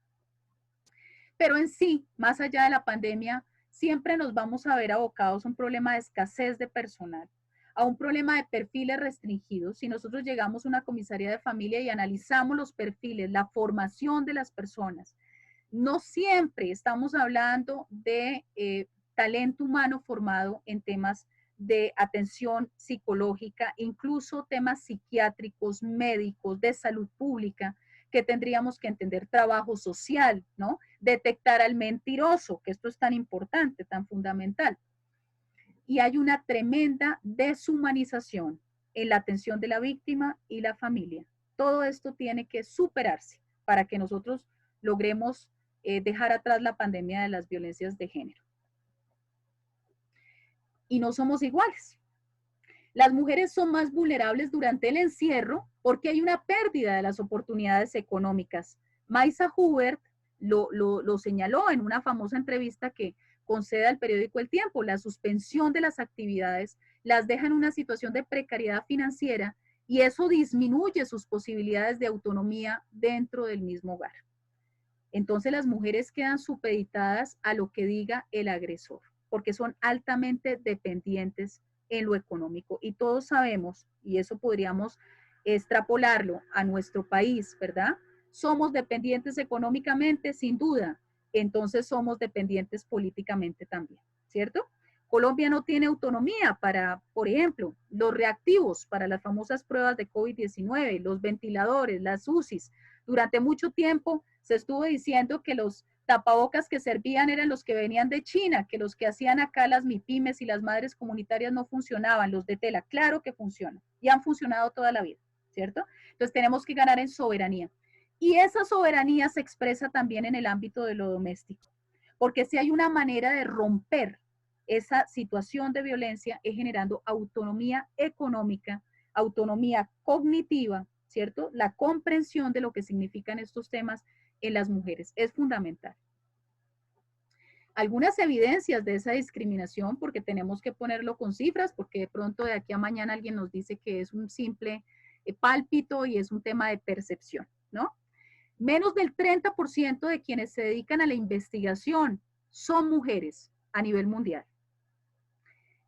Pero en sí, más allá de la pandemia, siempre nos vamos a ver abocados a un problema de escasez de personal, a un problema de perfiles restringidos. Si nosotros llegamos a una comisaría de familia y analizamos los perfiles, la formación de las personas, no siempre estamos hablando de talento humano formado en temas de atención psicológica, incluso temas psiquiátricos, médicos, de salud pública, que tendríamos que entender, trabajo social, ¿no? Detectar al mentiroso, que esto es tan importante, tan fundamental. Y hay una tremenda deshumanización en la atención de la víctima y la familia. Todo esto tiene que superarse para que nosotros logremos dejar atrás la pandemia de las violencias de género. Y no somos iguales. Las mujeres son más vulnerables durante el encierro porque hay una pérdida de las oportunidades económicas. Maisa Hubert lo señaló en una famosa entrevista que concede al periódico El Tiempo. La suspensión de las actividades las deja en una situación de precariedad financiera y eso disminuye sus posibilidades de autonomía dentro del mismo hogar. Entonces las mujeres quedan supeditadas a lo que diga el agresor, porque son altamente dependientes en lo económico. Y todos sabemos, y eso podríamos extrapolarlo a nuestro país, ¿verdad? Somos dependientes económicamente, sin duda. Entonces somos dependientes políticamente también, ¿cierto? Colombia no tiene autonomía para, por ejemplo, los reactivos para las famosas pruebas de COVID-19, los ventiladores, las UCIs. Durante mucho tiempo se estuvo diciendo que los tapabocas que servían eran los que venían de China, que los que hacían acá las MIPYMES y las madres comunitarias no funcionaban, los de tela, claro que funcionan y han funcionado toda la vida, ¿cierto? Entonces tenemos que ganar en soberanía. Y esa soberanía se expresa también en el ámbito de lo doméstico, porque si hay una manera de romper esa situación de violencia es generando autonomía económica, autonomía cognitiva, ¿cierto? La comprensión de lo que significan estos temas en las mujeres es fundamental. Algunas evidencias de esa discriminación, porque tenemos que ponerlo con cifras, porque de pronto de aquí a mañana alguien nos dice que es un simple pálpito y es un tema de percepción, ¿no? Menos del 30% de quienes se dedican a la investigación son mujeres a nivel mundial.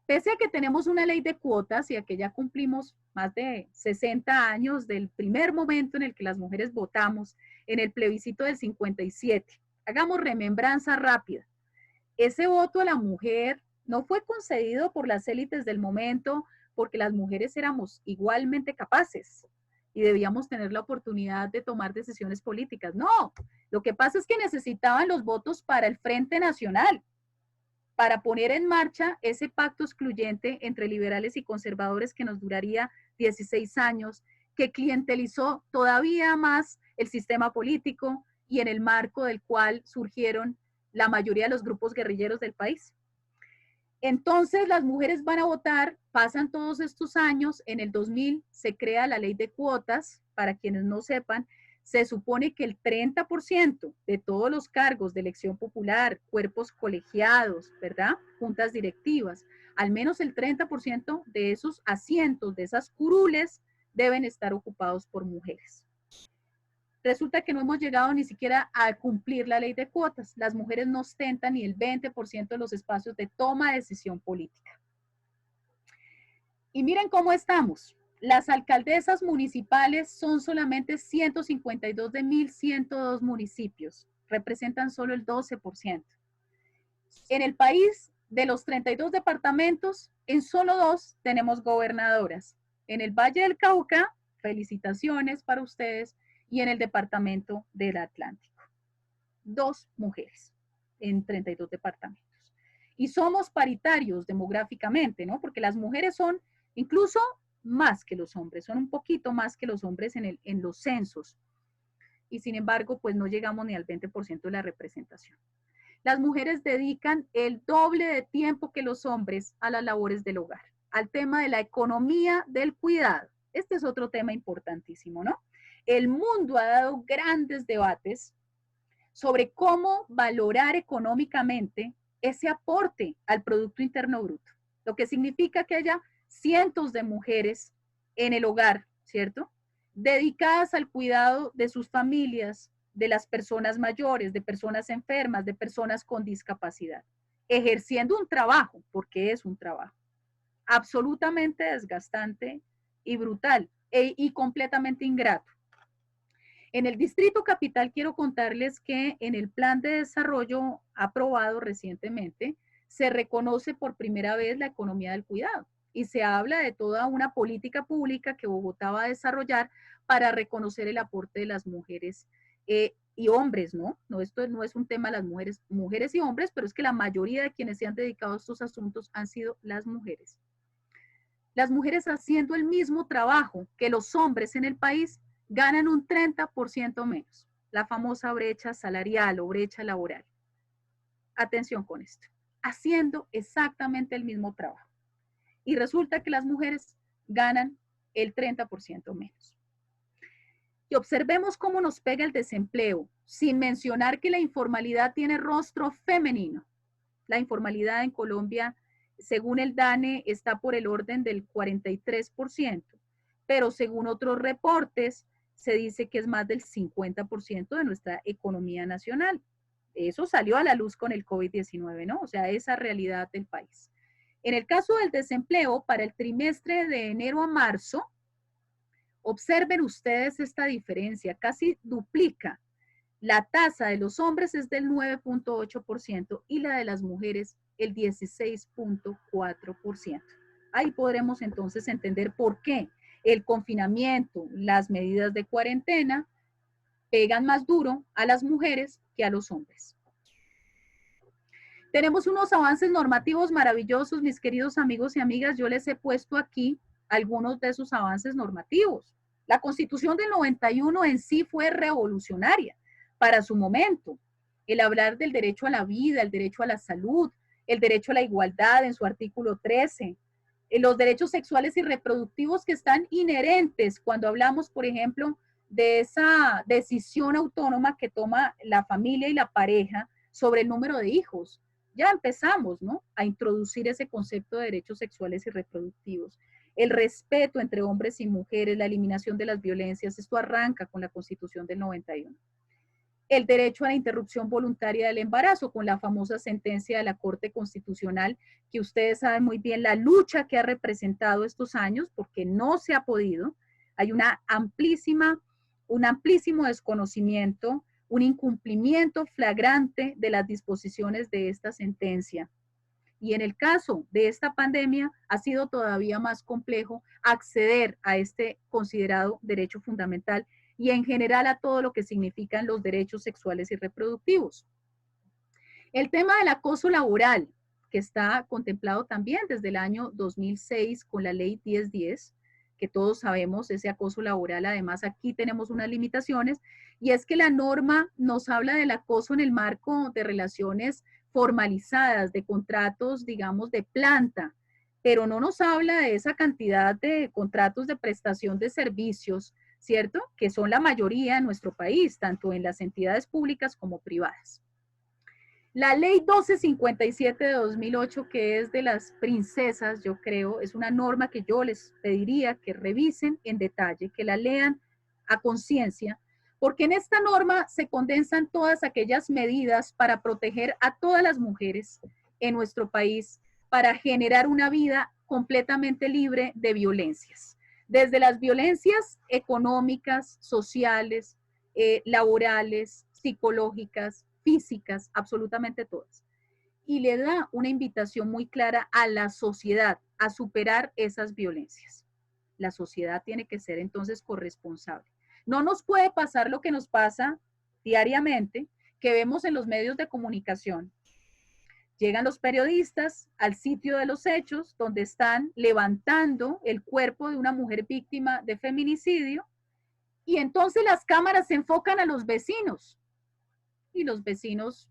Pese a que tenemos una ley de cuotas y a que ya cumplimos más de 60 años del primer momento en el que las mujeres votamos en el plebiscito del 57, hagamos remembranza rápida. Ese voto a la mujer no fue concedido por las élites del momento porque las mujeres éramos igualmente capaces y debíamos tener la oportunidad de tomar decisiones políticas. No, lo que pasa es que necesitaban los votos para el Frente Nacional, para poner en marcha ese pacto excluyente entre liberales y conservadores que nos duraría 16 años, que clientelizó todavía más el sistema político y en el marco del cual surgieron la mayoría de los grupos guerrilleros del país. Entonces las mujeres van a votar, pasan todos estos años, en el 2000 se crea la ley de cuotas, para quienes no sepan, se supone que el 30% de todos los cargos de elección popular, cuerpos colegiados, ¿verdad? Juntas directivas, al menos el 30% de esos asientos, de esas curules, deben estar ocupados por mujeres. Resulta que no hemos llegado ni siquiera a cumplir la ley de cuotas. Las mujeres no ostentan ni el 20% de los espacios de toma de decisión política. Y miren cómo estamos. Las alcaldesas municipales son solamente 152 de 1.102 municipios. Representan solo el 12%. En el país, de los 32 departamentos, en solo 2 tenemos gobernadoras. En el Valle del Cauca, felicitaciones para ustedes, y en el departamento del Atlántico. 2 mujeres en 32 departamentos. Y somos paritarios demográficamente, ¿no? Porque las mujeres son incluso más que los hombres, son un poquito más que los hombres en los censos. Y sin embargo, pues no llegamos ni al 20% de la representación. Las mujeres dedican el doble de tiempo que los hombres a las labores del hogar, al tema de la economía del cuidado. Este es otro tema importantísimo, ¿no? El mundo ha dado grandes debates sobre cómo valorar económicamente ese aporte al Producto Interno Bruto, lo que significa que haya cientos de mujeres en el hogar, ¿cierto? Dedicadas al cuidado de sus familias, de las personas mayores, de personas enfermas, de personas con discapacidad, ejerciendo un trabajo, porque es un trabajo, absolutamente desgastante y brutal y completamente ingrato. En el Distrito Capital quiero contarles que en el plan de desarrollo aprobado recientemente se reconoce por primera vez la economía del cuidado y se habla de toda una política pública que Bogotá va a desarrollar para reconocer el aporte de las mujeres y hombres, ¿no? Esto no es un tema de las mujeres y hombres, pero es que la mayoría de quienes se han dedicado a estos asuntos han sido las mujeres. Las mujeres haciendo el mismo trabajo que los hombres en el país ganan un 30% menos, la famosa brecha salarial o brecha laboral. Atención con esto, haciendo exactamente el mismo trabajo. Y resulta que las mujeres ganan el 30% menos. Y observemos cómo nos pega el desempleo, sin mencionar que la informalidad tiene rostro femenino. La informalidad en Colombia, según el DANE, está por el orden del 43%, pero según otros reportes, se dice que es más del 50% de nuestra economía nacional. Eso salió a la luz con el COVID-19, ¿no? O sea, esa realidad del país. En el caso del desempleo, para el trimestre de enero a marzo, observen ustedes esta diferencia, casi duplica. La tasa de los hombres es del 9.8% y la de las mujeres el 16.4%. Ahí podremos entonces entender por qué el confinamiento, las medidas de cuarentena, pegan más duro a las mujeres que a los hombres. Tenemos unos avances normativos maravillosos, mis queridos amigos y amigas. Yo les he puesto aquí algunos de esos avances normativos. La Constitución del 91 en sí fue revolucionaria para su momento. El hablar del derecho a la vida, el derecho a la salud, el derecho a la igualdad en su artículo 13, los derechos sexuales y reproductivos que están inherentes cuando hablamos, por ejemplo, de esa decisión autónoma que toma la familia y la pareja sobre el número de hijos. Ya empezamos, ¿no?, a introducir ese concepto de derechos sexuales y reproductivos. El respeto entre hombres y mujeres, la eliminación de las violencias, esto arranca con la Constitución del 91. El derecho a la interrupción voluntaria del embarazo, con la famosa sentencia de la Corte Constitucional, que ustedes saben muy bien la lucha que ha representado estos años, porque no se ha podido. Hay un amplísimo desconocimiento, un incumplimiento flagrante de las disposiciones de esta sentencia. Y en el caso de esta pandemia ha sido todavía más complejo acceder a este considerado derecho fundamental y en general a todo lo que significan los derechos sexuales y reproductivos. El tema del acoso laboral, que está contemplado también desde el año 2006 con la ley 1010, que todos sabemos, ese acoso laboral, además aquí tenemos unas limitaciones, y es que la norma nos habla del acoso en el marco de relaciones formalizadas, de contratos, digamos, de planta, pero no nos habla de esa cantidad de contratos de prestación de servicios, ¿cierto?, que son la mayoría en nuestro país, tanto en las entidades públicas como privadas. La ley 1257 de 2008, que es de las princesas, yo creo, es una norma que yo les pediría que revisen en detalle, que la lean a conciencia, porque en esta norma se condensan todas aquellas medidas para proteger a todas las mujeres en nuestro país, para generar una vida completamente libre de violencias. Desde las violencias económicas, sociales, laborales, psicológicas, físicas, absolutamente todas. Y le da una invitación muy clara a la sociedad a superar esas violencias. La sociedad tiene que ser entonces corresponsable. No nos puede pasar lo que nos pasa diariamente, que vemos en los medios de comunicación. Llegan los periodistas al sitio de los hechos, donde están levantando el cuerpo de una mujer víctima de feminicidio, y entonces las cámaras se enfocan a los vecinos. Y los vecinos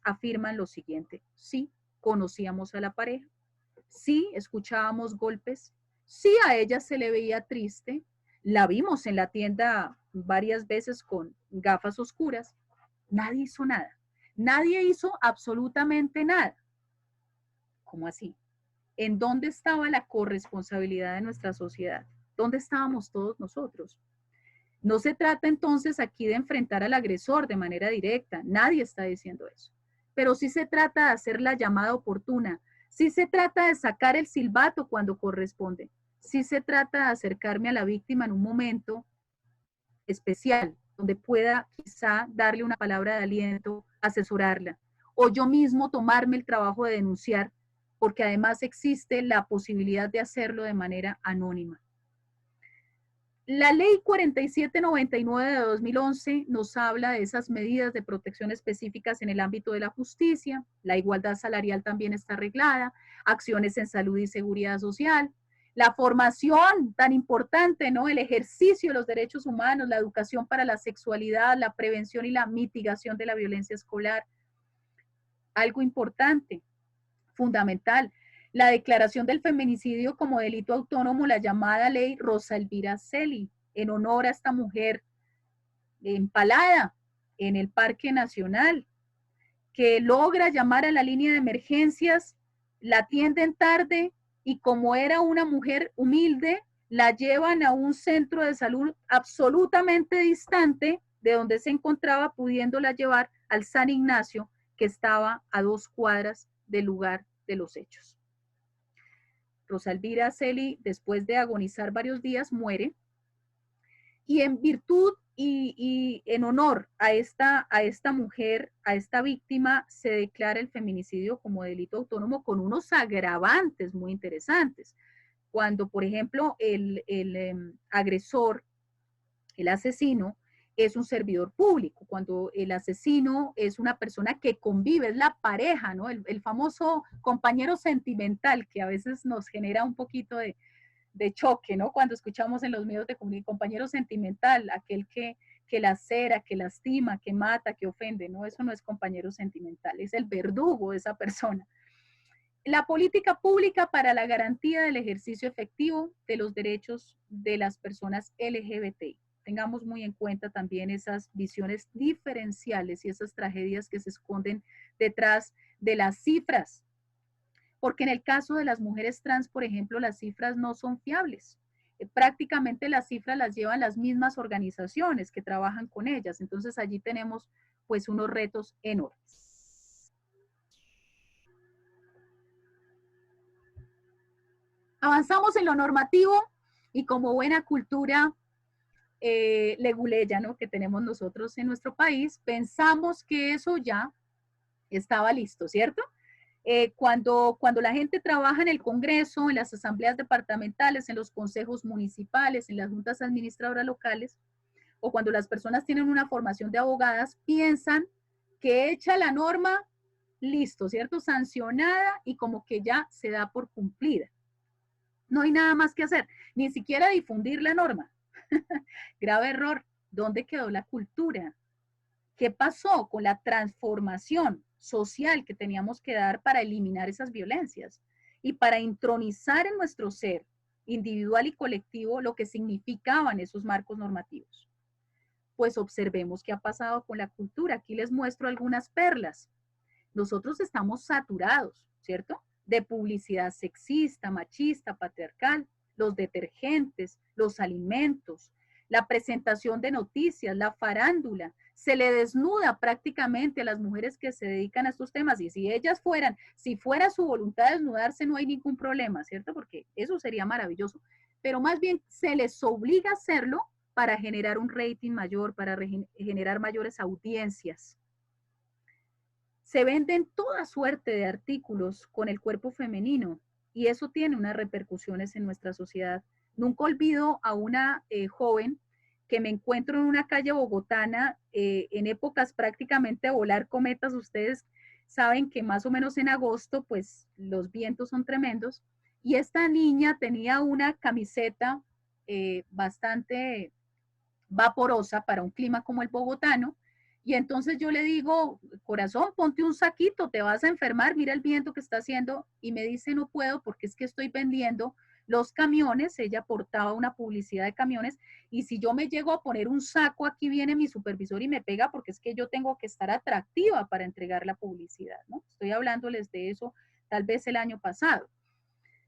afirman lo siguiente: sí, conocíamos a la pareja, sí, escuchábamos golpes, sí, a ella se le veía triste, la vimos en la tienda varias veces con gafas oscuras. Nadie hizo nada. Nadie hizo absolutamente nada. ¿Cómo así? ¿En dónde estaba la corresponsabilidad de nuestra sociedad? ¿Dónde estábamos todos nosotros? No se trata entonces aquí de enfrentar al agresor de manera directa, nadie está diciendo eso, pero sí se trata de hacer la llamada oportuna, sí se trata de sacar el silbato cuando corresponde, sí se trata de acercarme a la víctima en un momento especial, donde pueda quizá darle una palabra de aliento, asesorarla, o yo mismo tomarme el trabajo de denunciar, porque además existe la posibilidad de hacerlo de manera anónima. La ley 4799 de 2011 nos habla de esas medidas de protección específicas en el ámbito de la justicia. La igualdad salarial también está arreglada, acciones en salud y seguridad social, la formación tan importante, ¿no?, el ejercicio de los derechos humanos, la educación para la sexualidad, la prevención y la mitigación de la violencia escolar. Algo importante, fundamental, la declaración del feminicidio como delito autónomo, la llamada ley Rosa Elvira Celi, en honor a esta mujer empalada en el Parque Nacional, que logra llamar a la línea de emergencias, la atienden tarde y como era una mujer humilde, la llevan a un centro de salud absolutamente distante de donde se encontraba, pudiéndola llevar al San Ignacio, que estaba a 2 cuadras del lugar de los hechos. Rosa Elvira Celi, después de agonizar varios días, muere, y en virtud y en honor a esta mujer, a esta víctima, se declara el feminicidio como delito autónomo con unos agravantes muy interesantes. Cuando, por ejemplo, el agresor, el asesino, es un servidor público, cuando el asesino es una persona que convive, es la pareja, ¿no? El famoso compañero sentimental que a veces nos genera un poquito de choque, ¿no? Cuando escuchamos en los medios de comunicación, compañero sentimental, aquel que lacera, que lastima, que mata, que ofende, ¿no? Eso no es compañero sentimental, es el verdugo de esa persona. la política pública para la garantía del ejercicio efectivo de los derechos de las personas LGBTI. Tengamos muy en cuenta también esas visiones diferenciales y esas tragedias que se esconden detrás de las cifras. Porque en el caso de las mujeres trans, por ejemplo, las cifras no son fiables. Prácticamente las cifras las llevan las mismas organizaciones que trabajan con ellas. Entonces allí tenemos pues unos retos enormes. Avanzamos en lo normativo y como buena cultura leguleya, ¿no?, que tenemos nosotros en nuestro país, pensamos que eso ya estaba listo, ¿cierto? Cuando la gente trabaja en el Congreso, en las asambleas departamentales, en los consejos municipales, en las juntas administradoras locales, o cuando las personas tienen una formación de abogadas, piensan que hecha la norma, listo, ¿cierto? Sancionada y como que ya se da por cumplida. No hay nada más que hacer, ni siquiera difundir la norma. Grave error. ¿Dónde quedó la cultura? ¿Qué pasó con la transformación social que teníamos que dar para eliminar esas violencias y para intronizar en nuestro ser individual y colectivo lo que significaban esos marcos normativos? Pues observemos qué ha pasado con la cultura. Aquí les muestro algunas perlas. Nosotros estamos saturados, ¿cierto?, de publicidad sexista, machista, patriarcal, los detergentes, los alimentos, la presentación de noticias, la farándula. Se le desnuda prácticamente a las mujeres que se dedican a estos temas, y si ellas fueran, si fuera su voluntad de desnudarse, no hay ningún problema, ¿cierto? Porque eso sería maravilloso. Pero más bien se les obliga a hacerlo para generar un rating mayor, para generar mayores audiencias. Se venden toda suerte de artículos con el cuerpo femenino y eso tiene unas repercusiones en nuestra sociedad. Nunca olvido a una joven que me encuentro en una calle bogotana en épocas prácticamente de volar cometas. Ustedes saben que más o menos en agosto pues los vientos son tremendos, y esta niña tenía una camiseta bastante vaporosa para un clima como el bogotano. Y entonces yo le digo, corazón, ponte un saquito, te vas a enfermar, mira el viento que está haciendo. Y me dice, no puedo porque es que estoy vendiendo los camiones. Ella portaba una publicidad de camiones, y si yo me llego a poner un saco, aquí viene mi supervisor y me pega, porque es que yo tengo que estar atractiva para entregar la publicidad, ¿no? Estoy hablándoles de eso tal vez el año pasado.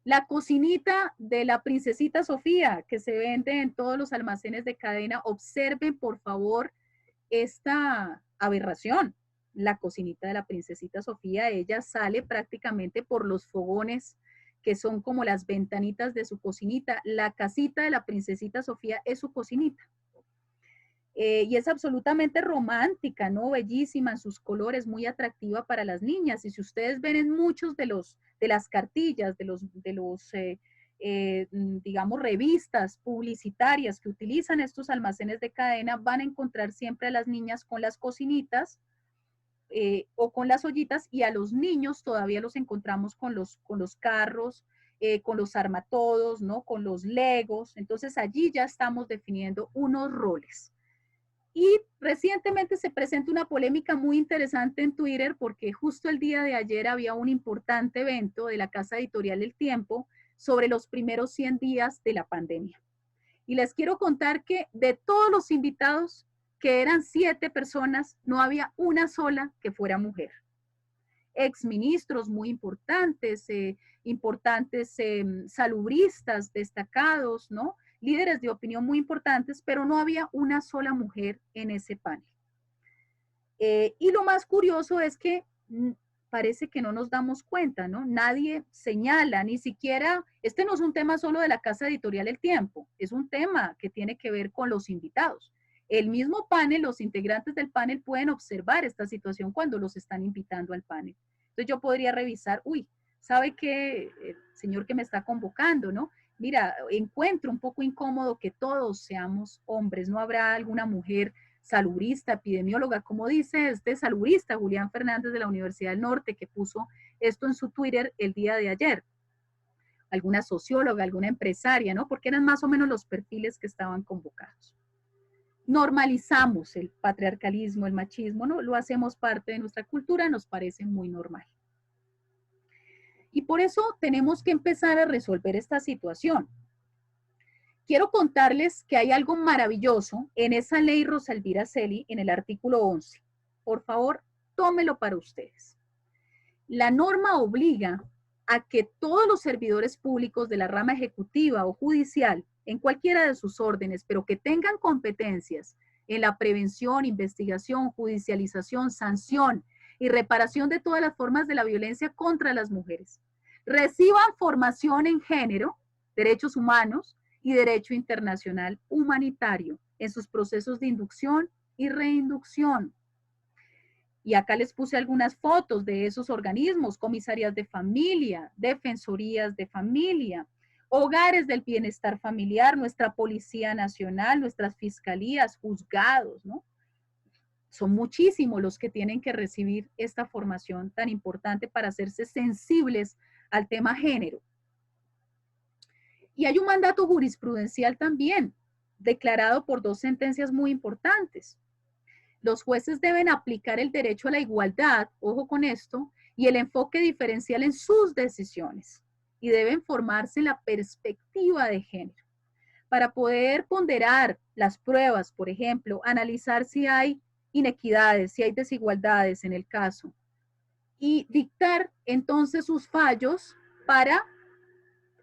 La cocinita de la princesita Sofía, que se vende en todos los almacenes de cadena. Observen, por favor, esta aberración. La cocinita de la princesita Sofía, ella sale prácticamente por los fogones, que son como las ventanitas de su cocinita. La casita de la princesita Sofía es su cocinita. Y es absolutamente romántica, ¿no? Bellísima en sus colores, muy atractiva para las niñas. Y si ustedes ven en muchos de las cartillas, digamos, revistas publicitarias que utilizan estos almacenes de cadena, van a encontrar siempre a las niñas con las cocinitas o con las ollitas, y a los niños todavía los encontramos con los carros, con los armatodos, ¿no? Con los legos. Entonces allí ya estamos definiendo unos roles. Y recientemente se presenta una polémica muy interesante en Twitter, porque justo el día de ayer había un importante evento de la casa editorial El Tiempo sobre los primeros 100 días de la pandemia. Y les quiero contar que de todos los invitados, que eran 7 personas, no había una sola que fuera mujer. Exministros muy importantes, salubristas destacados, ¿no? Líderes de opinión muy importantes, pero no había una sola mujer en ese panel. Y lo más curioso es que parece que no nos damos cuenta, ¿no? Nadie señala, ni siquiera, este no es un tema solo de la casa editorial El Tiempo, es un tema que tiene que ver con los invitados. El mismo panel, los integrantes del panel pueden observar esta situación cuando los están invitando al panel. Entonces yo podría revisar, uy, ¿sabe qué? El señor que me está convocando, ¿no? Mira, encuentro un poco incómodo que todos seamos hombres, ¿no habrá alguna mujer salubrista, epidemióloga, como dice este salubrista Julián Fernández de la Universidad del Norte, que puso esto en su Twitter el día de ayer? Alguna socióloga, alguna empresaria, ¿no? Porque eran más o menos los perfiles que estaban convocados. Normalizamos el patriarcalismo, el machismo, ¿no? Lo hacemos parte de nuestra cultura, nos parece muy normal. Y por eso tenemos que empezar a resolver esta situación. Quiero contarles que hay algo maravilloso en esa ley Rosa Elvira Celi, en el artículo 11. Por favor, tómelo para ustedes. La norma obliga a que todos los servidores públicos de la rama ejecutiva o judicial, en cualquiera de sus órdenes, pero que tengan competencias en la prevención, investigación, judicialización, sanción y reparación de todas las formas de la violencia contra las mujeres, reciban formación en género, derechos humanos y derecho internacional humanitario en sus procesos de inducción y reinducción. Y acá les puse algunas fotos de esos organismos: comisarías de familia, defensorías de familia, hogares del bienestar familiar, nuestra Policía Nacional, nuestras fiscalías, juzgados, ¿no? Son muchísimos los que tienen que recibir esta formación tan importante para hacerse sensibles al tema género. Y hay un mandato jurisprudencial también, declarado por 2 sentencias muy importantes. Los jueces deben aplicar el derecho a la igualdad, ojo con esto, y el enfoque diferencial en sus decisiones, y deben formarse en la perspectiva de género. Para poder ponderar las pruebas, por ejemplo, analizar si hay inequidades, si hay desigualdades en el caso, y dictar entonces sus fallos para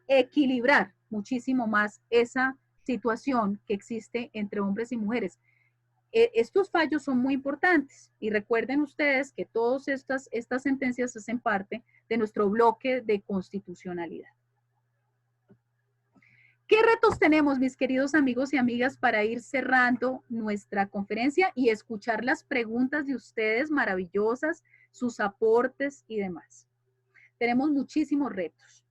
equilibrar muchísimo más esa situación que existe entre hombres y mujeres. Estos fallos son muy importantes y recuerden ustedes que todas estas sentencias hacen parte de nuestro bloque de constitucionalidad. ¿Qué retos tenemos, mis queridos amigos y amigas, para ir cerrando nuestra conferencia y escuchar las preguntas de ustedes maravillosas, sus aportes y demás? Tenemos muchísimos retos.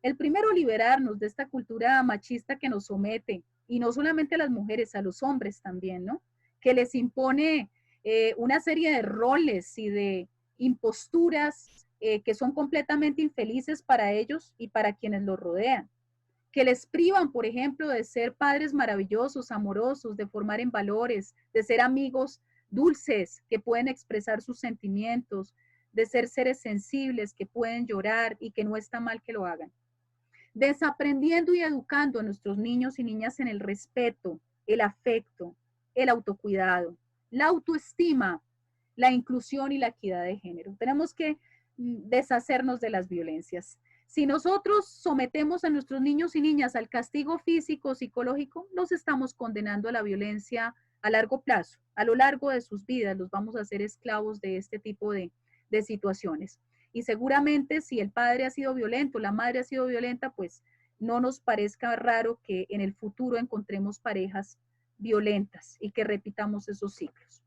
El primero, liberarnos de esta cultura machista que nos somete, y no solamente a las mujeres, a los hombres también, ¿no? Que les impone una serie de roles y de imposturas que son completamente infelices para ellos y para quienes los rodean, que les privan, por ejemplo, de ser padres maravillosos, amorosos, de formar en valores, de ser amigos dulces que pueden expresar sus sentimientos, de ser seres sensibles que pueden llorar y que no está mal que lo hagan. Desaprendiendo y educando a nuestros niños y niñas en el respeto, el afecto, el autocuidado, la autoestima, la inclusión y la equidad de género. Tenemos que deshacernos de las violencias. Si nosotros sometemos a nuestros niños y niñas al castigo físico, psicológico, los estamos condenando a la violencia a largo plazo. A lo largo de sus vidas los vamos a hacer esclavos de este tipo de situaciones. Y seguramente si el padre ha sido violento, la madre ha sido violenta, pues no nos parezca raro que en el futuro encontremos parejas violentas y que repitamos esos ciclos.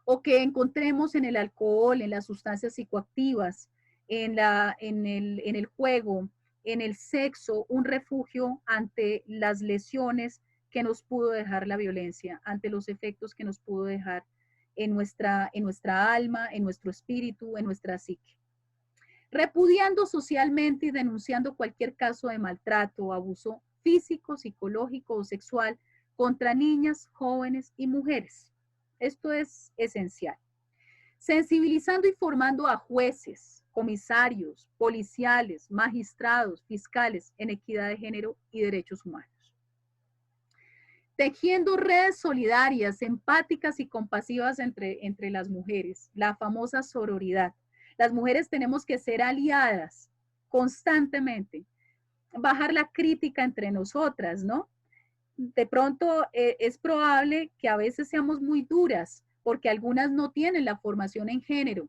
O que encontremos en el alcohol, en las sustancias psicoactivas, en el juego, en el sexo, un refugio ante las lesiones que nos pudo dejar la violencia, ante los efectos que nos pudo dejar en nuestra alma, en nuestro espíritu, en nuestra psique. Repudiando socialmente y denunciando cualquier caso de maltrato o abuso físico, psicológico o sexual contra niñas, jóvenes y mujeres. Esto es esencial. Sensibilizando y formando a jueces, comisarios, policiales, magistrados, fiscales en equidad de género y derechos humanos. Tejiendo redes solidarias, empáticas y compasivas entre las mujeres, la famosa sororidad. Las mujeres tenemos que ser aliadas constantemente, bajar la crítica entre nosotras, ¿no? De pronto es probable que a veces seamos muy duras porque algunas no tienen la formación en género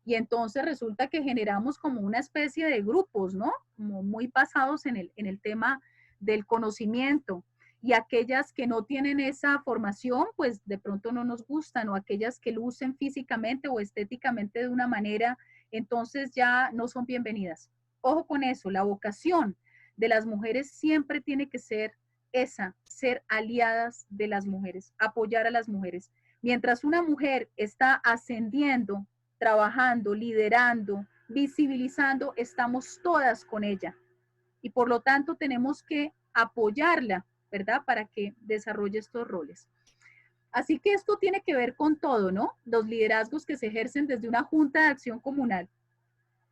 y entonces resulta que generamos como una especie de grupos, ¿no? Como muy basados en el tema del conocimiento, y aquellas que no tienen esa formación pues de pronto no nos gustan, o aquellas que lucen físicamente o estéticamente de una manera, entonces ya no son bienvenidas. Ojo con eso, la vocación de las mujeres siempre tiene que ser esa, ser aliadas de las mujeres, apoyar a las mujeres. Mientras una mujer está ascendiendo, trabajando, liderando, visibilizando, estamos todas con ella. Y por lo tanto tenemos que apoyarla, ¿verdad? Para que desarrolle estos roles. Así que esto tiene que ver con todo, ¿no? Los liderazgos que se ejercen desde una junta de acción comunal.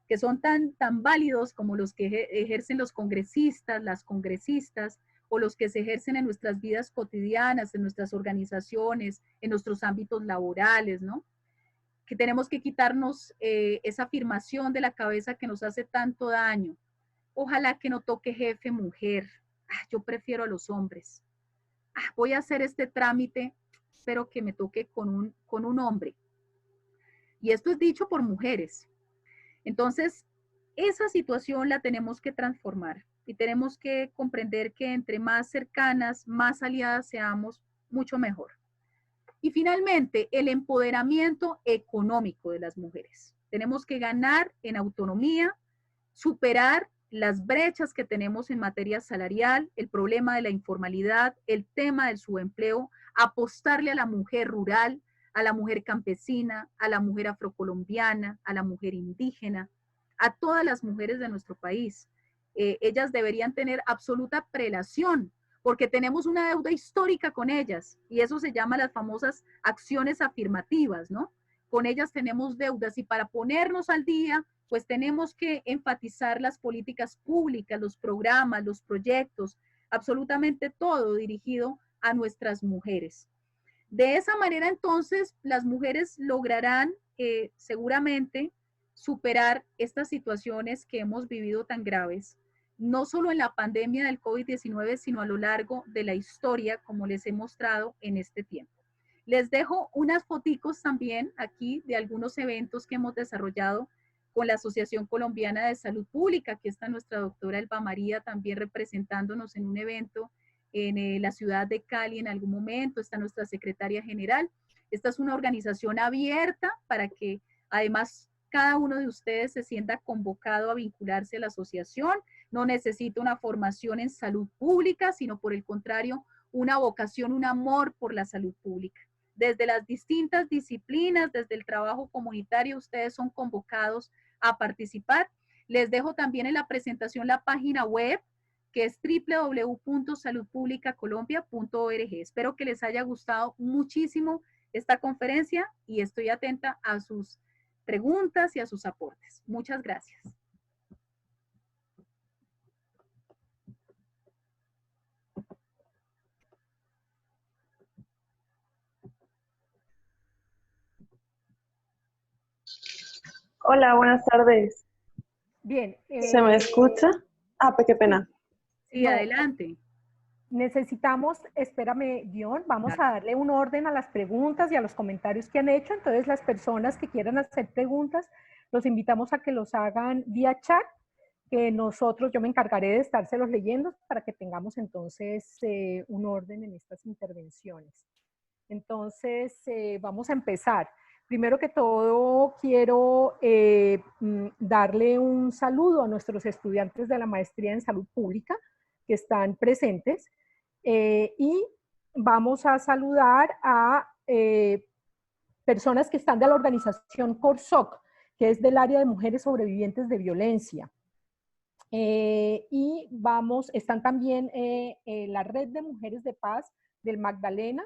que son tan válidos como los que ejercen los congresistas, las congresistas, o los que se ejercen en nuestras vidas cotidianas, en nuestras organizaciones, en nuestros ámbitos laborales, ¿no? Que tenemos que quitarnos esa afirmación de la cabeza que nos hace tanto daño. Ojalá que no toque jefe mujer. Yo prefiero a los hombres. Voy a hacer este trámite, espero que me toque con un hombre. Y esto es dicho por mujeres. Entonces, esa situación la tenemos que transformar y tenemos que comprender que entre más cercanas, más aliadas seamos, mucho mejor. Y finalmente, el empoderamiento económico de las mujeres. Tenemos que ganar en autonomía, superar las brechas que tenemos en materia salarial, el problema de la informalidad, el tema del subempleo, apostarle a la mujer rural, a la mujer campesina, a la mujer afrocolombiana, a la mujer indígena, a todas las mujeres de nuestro país. Ellas deberían tener absoluta prelación, porque tenemos una deuda histórica con ellas, y eso se llama las famosas acciones afirmativas, ¿no? Con ellas tenemos deudas, y para ponernos al día, pues tenemos que enfatizar las políticas públicas, los programas, los proyectos, absolutamente todo dirigido a nuestras mujeres. De esa manera, entonces, las mujeres lograrán seguramente superar estas situaciones que hemos vivido tan graves, no solo en la pandemia del COVID-19, sino a lo largo de la historia, como les he mostrado en este tiempo. Les dejo unas foticos también aquí de algunos eventos que hemos desarrollado con la Asociación Colombiana de Salud Pública. Aquí está nuestra doctora Elba María también representándonos en un evento en la ciudad de Cali en algún momento. Está nuestra secretaria general. Esta es una organización abierta para que además cada uno de ustedes se sienta convocado a vincularse a la asociación. No necesita una formación en salud pública, sino por el contrario, una vocación, un amor por la salud pública. Desde las distintas disciplinas, desde el trabajo comunitario, ustedes son convocados a participar. Les dejo también en la presentación la página web, que es www.saludpublicacolombia.org. Espero que les haya gustado muchísimo esta conferencia y estoy atenta a sus preguntas y a sus aportes. Muchas gracias. Hola, buenas tardes. Bien. ¿Se me escucha? Pues qué pena. Sí, no, adelante. Necesitamos, espérame, Dion, vamos a darle un orden a las preguntas y a los comentarios que han hecho. Entonces, las personas que quieran hacer preguntas, los invitamos a que los hagan vía chat, que nosotros, yo me encargaré de estárselos leyendo para que tengamos entonces un orden en estas intervenciones. Entonces, vamos a empezar. Primero que todo, quiero darle un saludo a nuestros estudiantes de la Maestría en Salud Pública que están presentes y vamos a saludar a personas que están de la organización CORSOC, que es del área de mujeres sobrevivientes de violencia. Y están también la Red de Mujeres de Paz del Magdalena,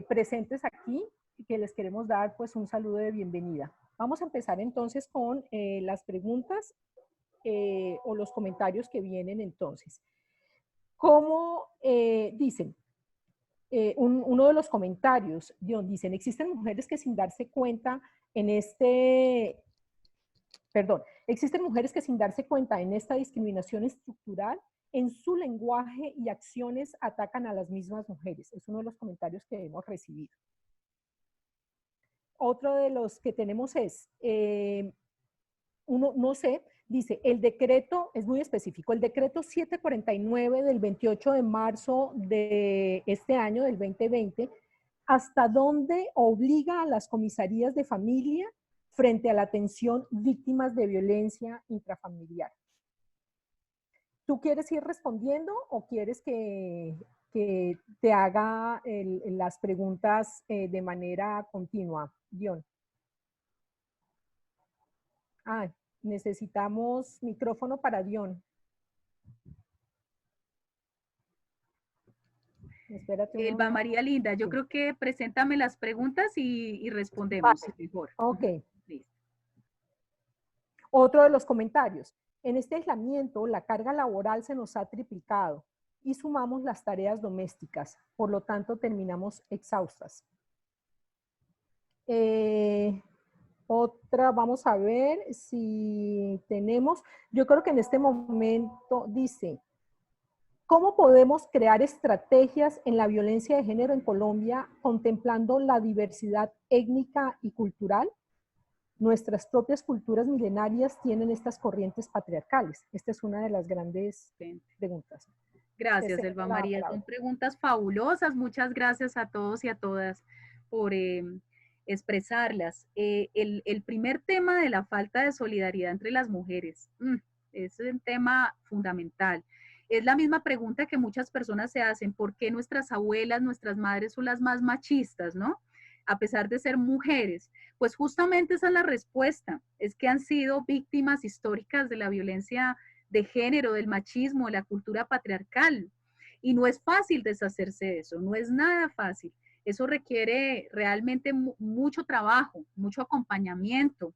presentes aquí, que les queremos dar pues un saludo de bienvenida. Vamos a empezar entonces con las preguntas o los comentarios que vienen entonces. ¿Cómo dicen? Uno de los comentarios, dicen, existen mujeres que sin darse cuenta existen mujeres que sin darse cuenta en esta discriminación estructural, en su lenguaje y acciones atacan a las mismas mujeres. Es uno de los comentarios que hemos recibido. Otro de los que tenemos es, no sé, dice, el decreto es muy específico, el decreto 749 del 28 de marzo de este año, del 2020, ¿hasta dónde obliga a las comisarías de familia frente a la atención víctimas de violencia intrafamiliar? ¿Tú quieres ir respondiendo o quieres que te haga las preguntas de manera continua, Dion? Necesitamos micrófono para Dion. Espérate. Elba María Linda, yo creo que preséntame las preguntas y respondemos mejor. Ok. Listo. Otro de los comentarios. En este aislamiento, la carga laboral se nos ha triplicado y sumamos las tareas domésticas. Por lo tanto, terminamos exhaustas. Otra, vamos a ver si tenemos. Yo creo que en este momento dice, ¿cómo podemos crear estrategias en la violencia de género en Colombia contemplando la diversidad étnica y cultural? Nuestras propias culturas milenarias tienen estas corrientes patriarcales. Esta es una de las grandes preguntas. Gracias, Elba María. Son preguntas fabulosas. Muchas gracias a todos y a todas por expresarlas. El primer tema de la falta de solidaridad entre las mujeres es un tema fundamental. Es la misma pregunta que muchas personas se hacen. ¿Por qué nuestras abuelas, nuestras madres son las más machistas, no? A pesar de ser mujeres. Pues justamente esa es la respuesta. Es que han sido víctimas históricas de la violencia de género, del machismo, de la cultura patriarcal. Y no es fácil deshacerse de eso, no es nada fácil. Eso requiere realmente mucho trabajo, mucho acompañamiento.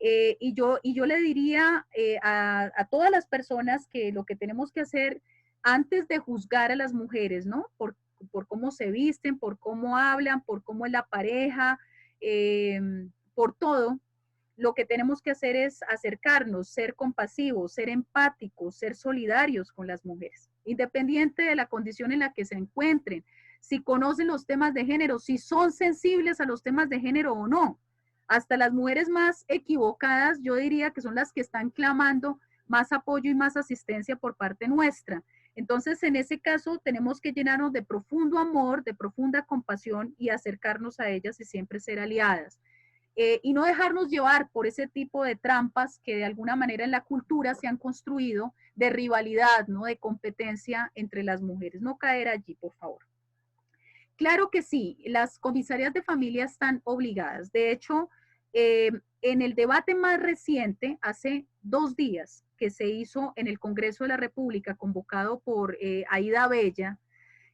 Y yo le diría a todas las personas que lo que tenemos que hacer antes de juzgar a las mujeres, ¿no? Por cómo se visten, por cómo hablan, por cómo es la pareja, por todo, lo que tenemos que hacer es acercarnos, ser compasivos, ser empáticos, ser solidarios con las mujeres, independiente de la condición en la que se encuentren, si conocen los temas de género, si son sensibles a los temas de género o no. Hasta las mujeres más equivocadas, yo diría que son las que están clamando más apoyo y más asistencia por parte nuestra. Entonces, en ese caso, tenemos que llenarnos de profundo amor, de profunda compasión y acercarnos a ellas y siempre ser aliadas. Y no dejarnos llevar por ese tipo de trampas que de alguna manera en la cultura se han construido de rivalidad, ¿no? De competencia entre las mujeres. No caer allí, por favor. Claro que sí, las comisarías de familia están obligadas. De hecho, en el debate más reciente, hace 2 días, que se hizo en el Congreso de la República, convocado por Aida Bella,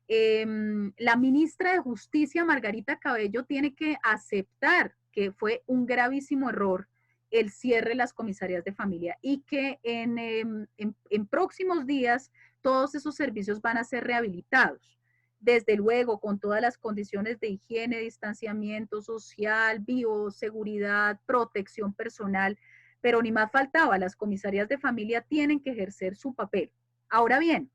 la ministra de Justicia, Margarita Cabello, tiene que aceptar que fue un gravísimo error el cierre de las comisarías de familia y que en próximos días todos esos servicios van a ser rehabilitados. Desde luego, con todas las condiciones de higiene, distanciamiento social, bioseguridad, protección personal, pero ni más faltaba, las comisarías de familia tienen que ejercer su papel. Ahora bien,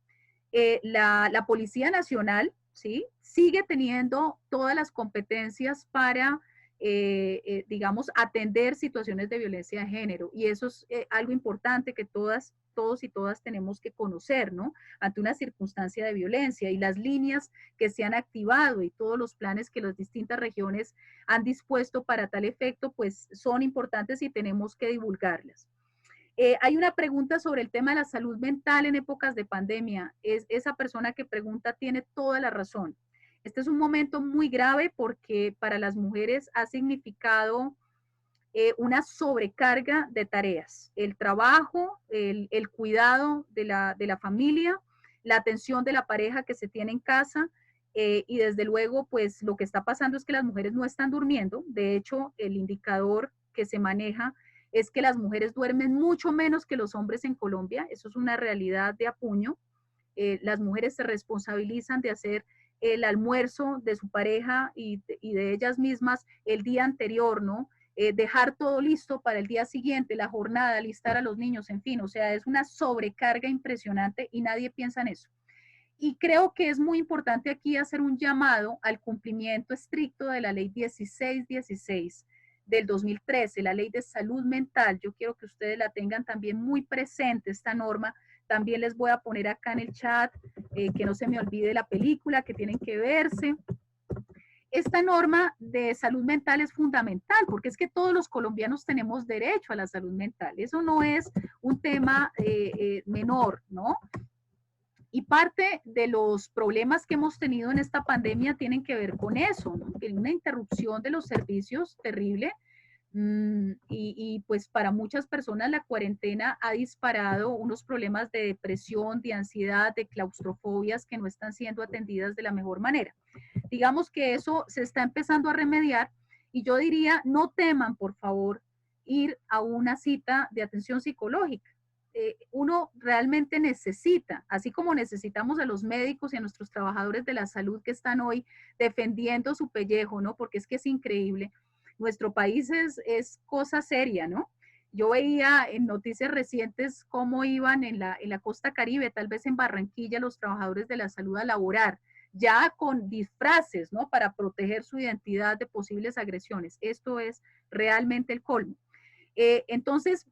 la Policía Nacional, ¿sí?, sigue teniendo todas las competencias para, digamos, atender situaciones de violencia de género. Y eso es algo importante que todos y todas tenemos que conocer, ¿no? Ante una circunstancia de violencia y las líneas que se han activado y todos los planes que las distintas regiones han dispuesto para tal efecto, pues son importantes y tenemos que divulgarlas. Hay una pregunta sobre el tema de la salud mental en épocas de pandemia. Esa persona que pregunta tiene toda la razón. Este es un momento muy grave porque para las mujeres ha significado una sobrecarga de tareas. El trabajo, el cuidado de la familia, la atención de la pareja que se tiene en casa, y desde luego, pues lo que está pasando es que las mujeres no están durmiendo. De hecho, el indicador que se maneja es que las mujeres duermen mucho menos que los hombres en Colombia. Eso es una realidad de apuño. Las mujeres se responsabilizan de hacer el almuerzo de su pareja y de ellas mismas el día anterior, ¿no? Dejar todo listo para el día siguiente, la jornada, alistar a los niños, en fin, o sea, es una sobrecarga impresionante y nadie piensa en eso. Y creo que es muy importante aquí hacer un llamado al cumplimiento estricto de la ley 1616 del 2013, la ley de salud mental. Yo quiero que ustedes la tengan también muy presente, esta norma. También les voy a poner acá en el chat, que no se me olvide la película, que tienen que verse. Esta norma de salud mental es fundamental porque es que todos los colombianos tenemos derecho a la salud mental. Eso no es un tema menor, ¿no? Y parte de los problemas que hemos tenido en esta pandemia tienen que ver con eso, ¿no? Una interrupción de los servicios terrible. Y pues para muchas personas la cuarentena ha disparado unos problemas de depresión, de ansiedad, de claustrofobias que no están siendo atendidas de la mejor manera. Digamos que eso se está empezando a remediar y yo diría, no teman, por favor, ir a una cita de atención psicológica. Uno realmente necesita, así como necesitamos a los médicos y a nuestros trabajadores de la salud que están hoy defendiendo su pellejo, ¿no? Porque es que es increíble. Nuestro país es cosa seria, ¿no? Yo veía en noticias recientes cómo iban en la costa Caribe, tal vez en Barranquilla, los trabajadores de la salud a laborar, ya con disfraces, ¿no? Para proteger su identidad de posibles agresiones. Esto es realmente el colmo. Entonces,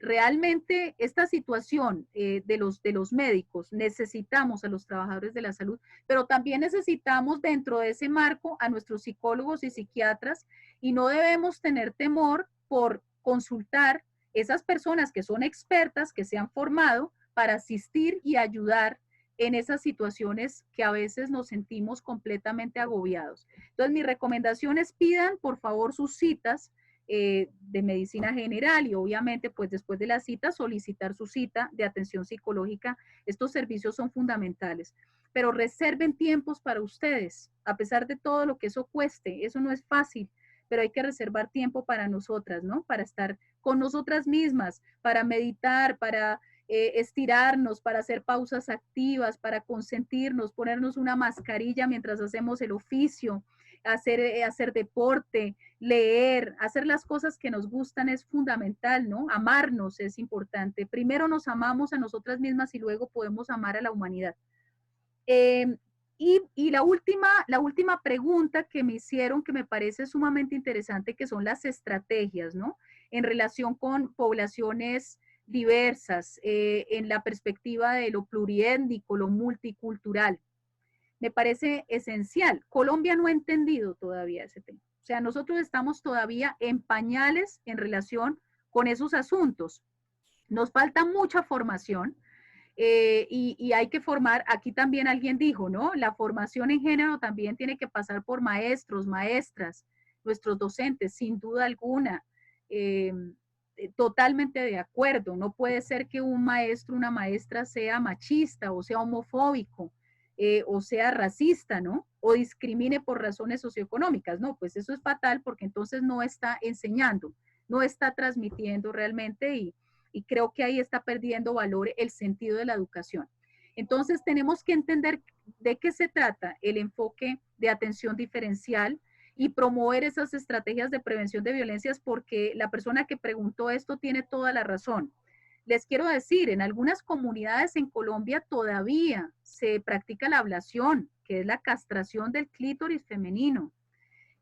realmente esta situación de los médicos, necesitamos a los trabajadores de la salud, pero también necesitamos dentro de ese marco a nuestros psicólogos y psiquiatras y no debemos tener temor por consultar esas personas que son expertas, que se han formado para asistir y ayudar en esas situaciones que a veces nos sentimos completamente agobiados. Entonces, mi recomendación es pidan por favor sus citas de medicina general y obviamente pues después de la cita solicitar su cita de atención psicológica. Estos servicios son fundamentales, pero reserven tiempos para ustedes, a pesar de todo lo que eso cueste, eso no es fácil, pero hay que reservar tiempo para nosotras, ¿no? Para estar con nosotras mismas, para meditar, para estirarnos, para hacer pausas activas, para consentirnos, ponernos una mascarilla mientras hacemos el oficio, hacer deporte, leer, hacer las cosas que nos gustan es fundamental, ¿no? Amarnos es importante. Primero nos amamos a nosotras mismas y luego podemos amar a la humanidad. Y la última pregunta que me hicieron, que me parece sumamente interesante, que son las estrategias, ¿no? En relación con poblaciones diversas, en la perspectiva de lo pluriétnico, lo multicultural. Me parece esencial. Colombia no ha entendido todavía ese tema. O sea, nosotros estamos todavía en pañales en relación con esos asuntos. Nos falta mucha formación y hay que formar, aquí también alguien dijo, ¿no? La formación en género también tiene que pasar por maestros, maestras, nuestros docentes, sin duda alguna. Totalmente de acuerdo. No puede ser que un maestro, una maestra sea machista o sea homofóbico o sea racista, ¿no? O discrimine por razones socioeconómicas. No, pues eso es fatal porque entonces no está enseñando, no está transmitiendo realmente y creo que ahí está perdiendo valor el sentido de la educación. Entonces tenemos que entender de qué se trata el enfoque de atención diferencial y promover esas estrategias de prevención de violencias porque la persona que preguntó esto tiene toda la razón. Les quiero decir, en algunas comunidades en Colombia todavía se practica la ablación, que es la castración del clítoris femenino.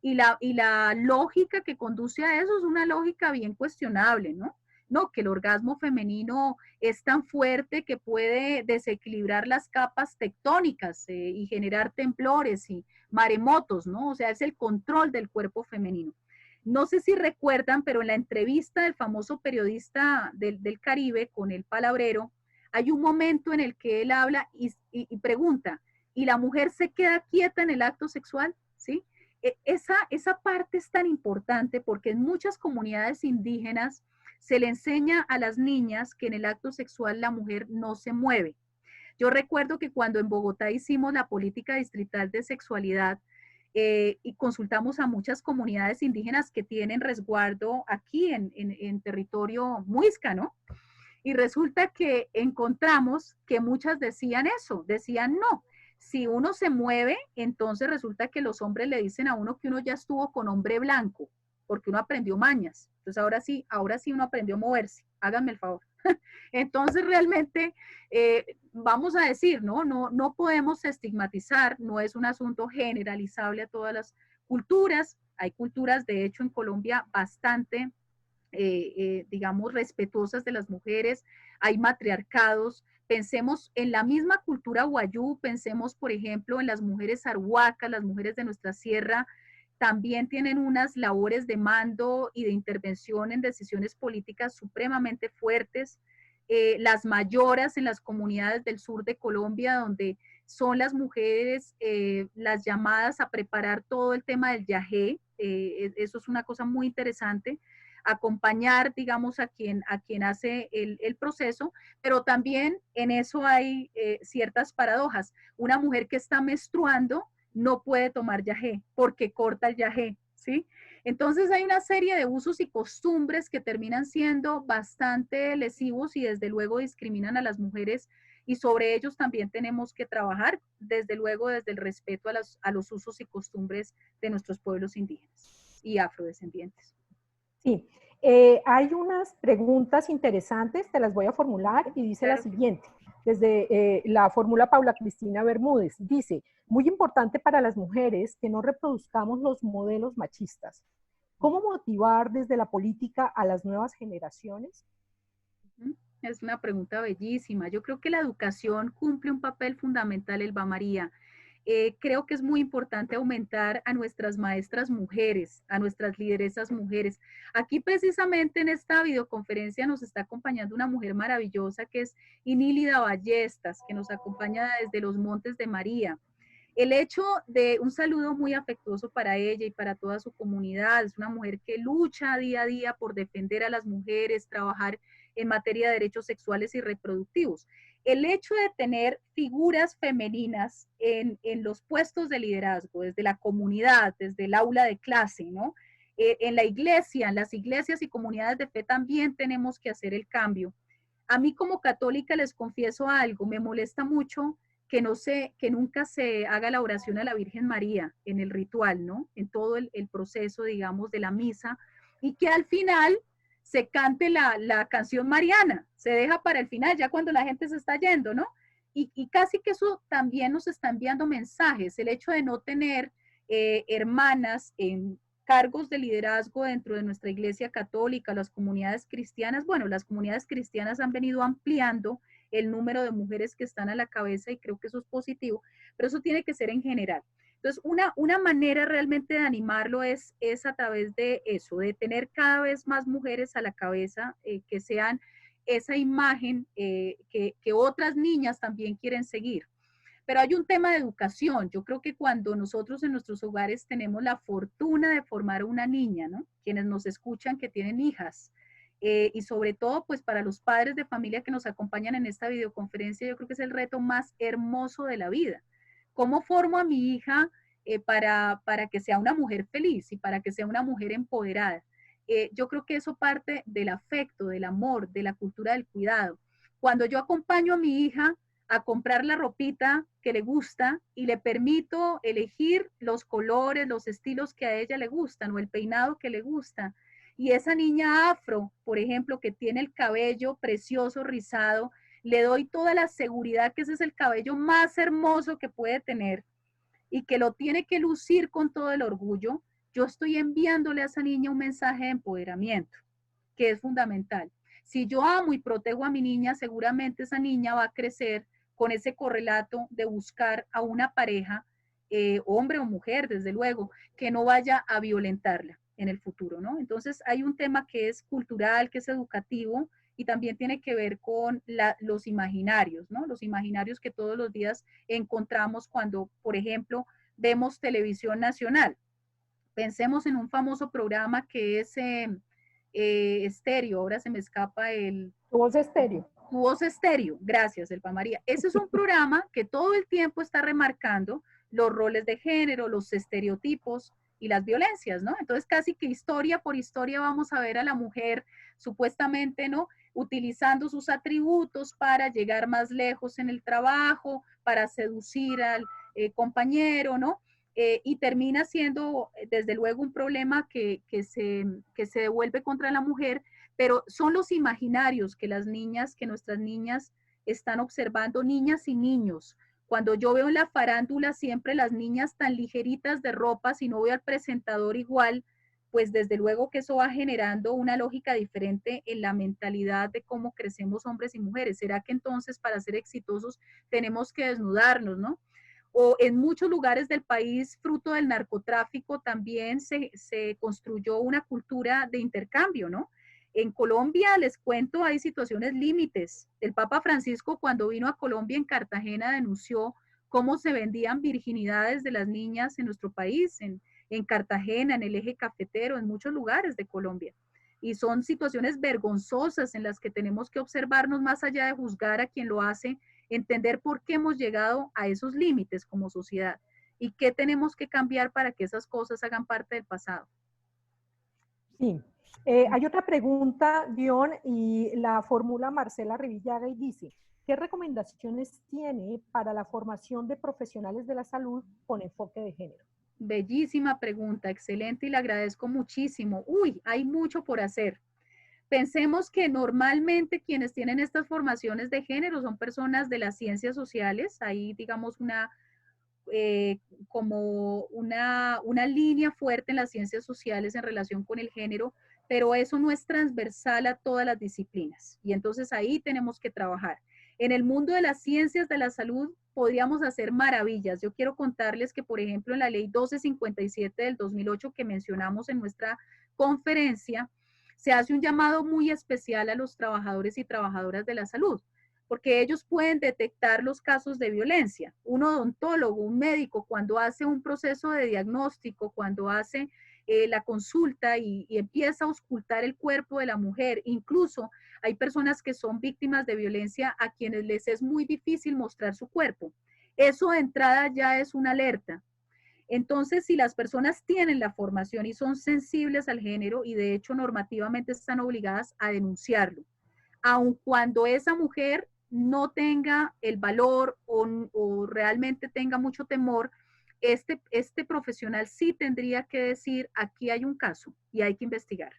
Y la lógica que conduce a eso es una lógica bien cuestionable, ¿no? No, que el orgasmo femenino es tan fuerte que puede desequilibrar las capas tectónicas y generar temblores y maremotos, ¿no? O sea, es el control del cuerpo femenino. No sé si recuerdan, pero en la entrevista del famoso periodista del Caribe con el Palabrero, hay un momento en el que él habla y pregunta, ¿y la mujer se queda quieta en el acto sexual? ¿Sí? Esa parte es tan importante porque en muchas comunidades indígenas se le enseña a las niñas que en el acto sexual la mujer no se mueve. Yo recuerdo que cuando en Bogotá hicimos la política distrital de sexualidad y consultamos a muchas comunidades indígenas que tienen resguardo aquí en territorio muisca, ¿no? Y resulta que encontramos que muchas decían eso, decían no. Si uno se mueve, entonces resulta que los hombres le dicen a uno que uno ya estuvo con hombre blanco, porque uno aprendió mañas. Entonces ahora sí uno aprendió a moverse. Háganme el favor. Entonces realmente vamos a decir, no podemos estigmatizar, no es un asunto generalizable a todas las culturas. Hay culturas, de hecho, en Colombia bastante digamos, respetuosas de las mujeres, hay matriarcados. Pensemos en la misma cultura guayú, pensemos, por ejemplo, en las mujeres arhuacas, las mujeres de nuestra sierra, también tienen unas labores de mando y de intervención en decisiones políticas supremamente fuertes. Las mayoras en las comunidades del sur de Colombia, donde son las mujeres las llamadas a preparar todo el tema del yagé, eso es una cosa muy interesante, acompañar, digamos, a quien hace el proceso, pero también en eso hay ciertas paradojas. Una mujer que está menstruando no puede tomar yagé porque corta el yagé, ¿sí? Entonces hay una serie de usos y costumbres que terminan siendo bastante lesivos y desde luego discriminan a las mujeres y sobre ellos también tenemos que trabajar, desde luego desde el respeto a los usos y costumbres de nuestros pueblos indígenas y afrodescendientes. Sí, hay unas preguntas interesantes, te las voy a formular y dice la Claro. siguiente, desde la fórmula Paula Cristina Bermúdez, dice, muy importante para las mujeres que no reproduzcamos los modelos machistas. ¿Cómo motivar desde la política a las nuevas generaciones? Es una pregunta bellísima. Yo creo que la educación cumple un papel fundamental, Elba María. Creo que es muy importante aumentar a nuestras maestras mujeres, a nuestras lideresas mujeres. Aquí precisamente en esta videoconferencia nos está acompañando una mujer maravillosa que es Inílida Ballestas, que nos acompaña desde los Montes de María. El hecho de un saludo muy afectuoso para ella y para toda su comunidad, es una mujer que lucha día a día por defender a las mujeres, trabajar en materia de derechos sexuales y reproductivos. El hecho de tener figuras femeninas en los puestos de liderazgo, desde la comunidad, desde el aula de clase, ¿no? En la iglesia, en las iglesias y comunidades de fe también tenemos que hacer el cambio. A mí como católica les confieso algo, me molesta mucho que nunca se haga la oración a la Virgen María en el ritual, ¿no? En todo el proceso, digamos, de la misa, y que al final se cante la canción mariana, se deja para el final, ya cuando la gente se está yendo, ¿no? Y casi que eso también nos está enviando mensajes, el hecho de no tener hermanas en cargos de liderazgo dentro de nuestra iglesia católica, las comunidades cristianas, bueno, las comunidades cristianas han venido ampliando el número de mujeres que están a la cabeza y creo que eso es positivo, pero eso tiene que ser en general. Entonces, una manera realmente de animarlo es a través de eso, de tener cada vez más mujeres a la cabeza, que sean esa imagen que otras niñas también quieren seguir. Pero hay un tema de educación. Yo creo que cuando nosotros en nuestros hogares tenemos la fortuna de formar una niña, ¿no? Quienes nos escuchan que tienen hijas, y sobre todo, pues para los padres de familia que nos acompañan en esta videoconferencia, yo creo que es el reto más hermoso de la vida. ¿Cómo formo a mi hija para que sea una mujer feliz y para que sea una mujer empoderada? Yo creo que eso parte del afecto, del amor, de la cultura del cuidado. Cuando yo acompaño a mi hija a comprar la ropita que le gusta y le permito elegir los colores, los estilos que a ella le gustan o el peinado que le gusta. Y esa niña afro, por ejemplo, que tiene el cabello precioso, rizado, le doy toda la seguridad que ese es el cabello más hermoso que puede tener y que lo tiene que lucir con todo el orgullo. Yo estoy enviándole a esa niña un mensaje de empoderamiento, que es fundamental. Si yo amo y protejo a mi niña, seguramente esa niña va a crecer con ese correlato de buscar a una pareja, hombre o mujer, desde luego, que no vaya a violentarla en el futuro, ¿no? Entonces hay un tema que es cultural, que es educativo y también tiene que ver con los imaginarios, ¿no? Los imaginarios que todos los días encontramos cuando, por ejemplo, vemos televisión nacional. Pensemos en un famoso programa que es estéreo, ahora se me escapa el... Tu voz estéreo. Tu voz estéreo, gracias, Elba María. Ese es un programa que todo el tiempo está remarcando los roles de género, los estereotipos y las violencias, ¿no? Entonces casi que historia por historia vamos a ver a la mujer supuestamente, ¿no? Utilizando sus atributos para llegar más lejos en el trabajo, para seducir al compañero, ¿no? Y termina siendo, desde luego, un problema que se devuelve contra la mujer, pero son los imaginarios que las niñas, que nuestras niñas están observando, niñas y niños. Cuando yo veo en la farándula siempre las niñas tan ligeritas de ropa, si no veo al presentador igual, pues desde luego que eso va generando una lógica diferente en la mentalidad de cómo crecemos hombres y mujeres. ¿Será que entonces para ser exitosos tenemos que desnudarnos, no? O en muchos lugares del país, fruto del narcotráfico, también se construyó una cultura de intercambio, ¿no? En Colombia, les cuento, hay situaciones límites. El Papa Francisco, cuando vino a Colombia, en Cartagena, denunció cómo se vendían virginidades de las niñas en nuestro país, en Cartagena, en el eje cafetero, en muchos lugares de Colombia. Y son situaciones vergonzosas en las que tenemos que observarnos más allá de juzgar a quien lo hace, entender por qué hemos llegado a esos límites como sociedad. y qué tenemos que cambiar para que esas cosas hagan parte del pasado. Sí. Hay otra pregunta, Dion, y la formula Marcela Revillaga y dice, ¿qué recomendaciones tiene para la formación de profesionales de la salud con enfoque de género? Bellísima pregunta, excelente y le agradezco muchísimo. Uy, hay mucho por hacer. Pensemos que normalmente quienes tienen estas formaciones de género son personas de las ciencias sociales, hay digamos como una línea fuerte en las ciencias sociales en relación con el género, pero eso no es transversal a todas las disciplinas y entonces ahí tenemos que trabajar. En el mundo de las ciencias de la salud podríamos hacer maravillas. Yo quiero contarles que, por ejemplo, en la ley 1257 del 2008 que mencionamos en nuestra conferencia, se hace un llamado muy especial a los trabajadores y trabajadoras de la salud, porque ellos pueden detectar los casos de violencia. Un odontólogo, un médico, cuando hace un proceso de diagnóstico, cuando hace la consulta y empieza a auscultar el cuerpo de la mujer, incluso hay personas que son víctimas de violencia a quienes les es muy difícil mostrar su cuerpo. Eso de entrada ya es una alerta. Entonces, si las personas tienen la formación y son sensibles al género y de hecho normativamente están obligadas a denunciarlo, aun cuando esa mujer no tenga el valor o realmente tenga mucho temor, este profesional sí tendría que decir, aquí hay un caso y hay que investigar.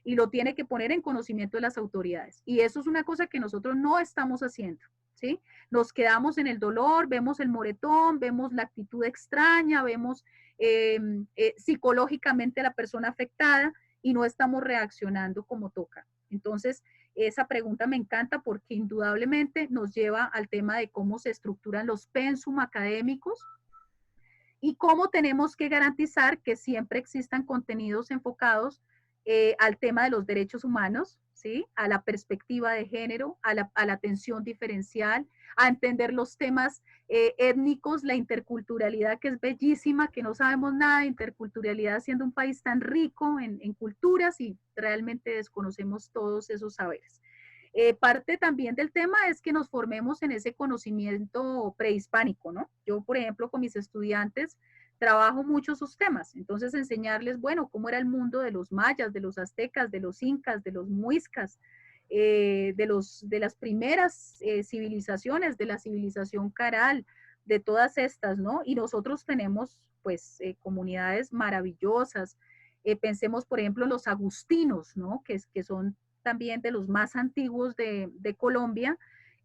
Y lo tiene que poner en conocimiento de las autoridades. Y eso es una cosa que nosotros no estamos haciendo, ¿sí? Nos quedamos en el dolor, vemos el moretón, vemos la actitud extraña, vemos psicológicamente a la persona afectada y no estamos reaccionando como toca. Entonces, esa pregunta me encanta porque indudablemente nos lleva al tema de cómo se estructuran los pensum académicos y cómo tenemos que garantizar que siempre existan contenidos enfocados al tema de los derechos humanos, ¿sí? A la perspectiva de género, a la atención diferencial, a entender los temas étnicos, la interculturalidad que es bellísima, que no sabemos nada de interculturalidad siendo un país tan rico en culturas y realmente desconocemos todos esos saberes. Parte también del tema es que nos formemos en ese conocimiento prehispánico, ¿no? Yo, por ejemplo, con mis estudiantes trabajo mucho esos temas, entonces enseñarles, bueno, cómo era el mundo de los mayas, de los aztecas, de los incas, de los muiscas, de las primeras civilizaciones, de la civilización caral, de todas estas, ¿no? Y nosotros tenemos, pues, comunidades maravillosas. Pensemos, por ejemplo, los agustinos, ¿no? Que son también de los más antiguos de Colombia,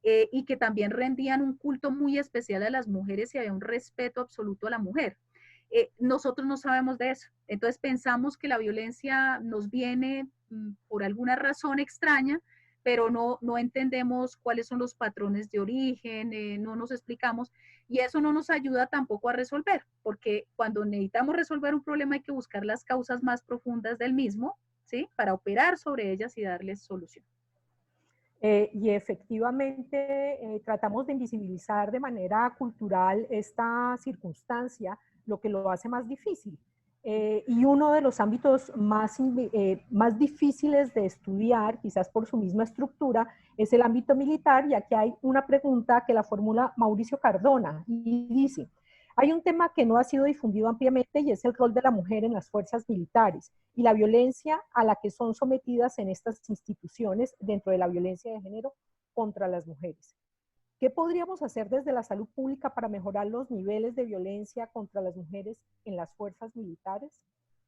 y que también rendían un culto muy especial a las mujeres y había un respeto absoluto a la mujer. Nosotros no sabemos de eso. Entonces pensamos que la violencia nos viene por alguna razón extraña, pero no entendemos cuáles son los patrones de origen, no nos explicamos y eso no nos ayuda tampoco a resolver, porque cuando necesitamos resolver un problema hay que buscar las causas más profundas del mismo, ¿sí? Para operar sobre ellas y darles solución. Y efectivamente tratamos de invisibilizar de manera cultural esta circunstancia, lo que lo hace más difícil. Y uno de los ámbitos más difíciles de estudiar, quizás por su misma estructura, es el ámbito militar, y aquí hay una pregunta que la formula Mauricio Cardona, y dice, hay un tema que no ha sido difundido ampliamente y es el rol de la mujer en las fuerzas militares y la violencia a la que son sometidas en estas instituciones dentro de la violencia de género contra las mujeres. ¿Qué podríamos hacer desde la salud pública para mejorar los niveles de violencia contra las mujeres en las fuerzas militares?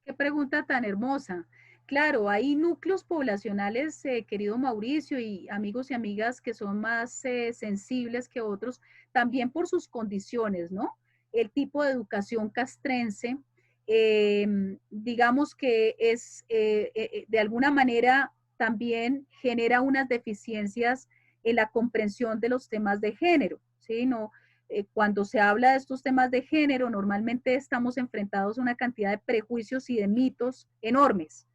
Qué pregunta tan hermosa. Claro, hay núcleos poblacionales, querido Mauricio, y amigos y amigas que son más sensibles que otros, también por sus condiciones, ¿no? El tipo de educación castrense, digamos que es, de alguna manera, también genera unas deficiencias en la comprensión de los temas de género, ¿sí? No, cuando se habla de estos temas de género, normalmente estamos enfrentados a una cantidad de prejuicios y de mitos enormes,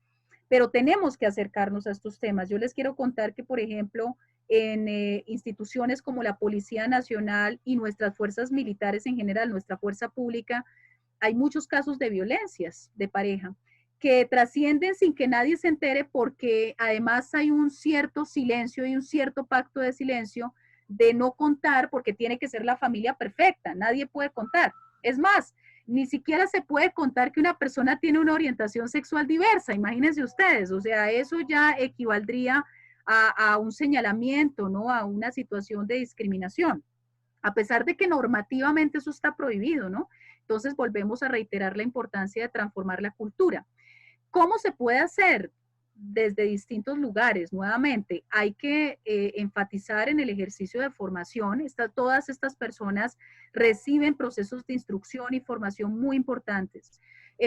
pero tenemos que acercarnos a estos temas. Yo les quiero contar que, por ejemplo, en instituciones como la Policía Nacional y nuestras fuerzas militares en general, nuestra fuerza pública, hay muchos casos de violencias de pareja que trascienden sin que nadie se entere porque además hay un cierto silencio y un cierto pacto de silencio de no contar porque tiene que ser la familia perfecta, nadie puede contar. Es más, ni siquiera se puede contar que una persona tiene una orientación sexual diversa, imagínense ustedes, o sea, eso ya equivaldría a un señalamiento, ¿no? A una situación de discriminación, a pesar de que normativamente eso está prohibido, ¿no? Entonces volvemos a reiterar la importancia de transformar la cultura. ¿Cómo se puede hacer? Desde distintos lugares, nuevamente, hay que enfatizar en el ejercicio de formación. Todas estas personas reciben procesos de instrucción y formación muy importantes.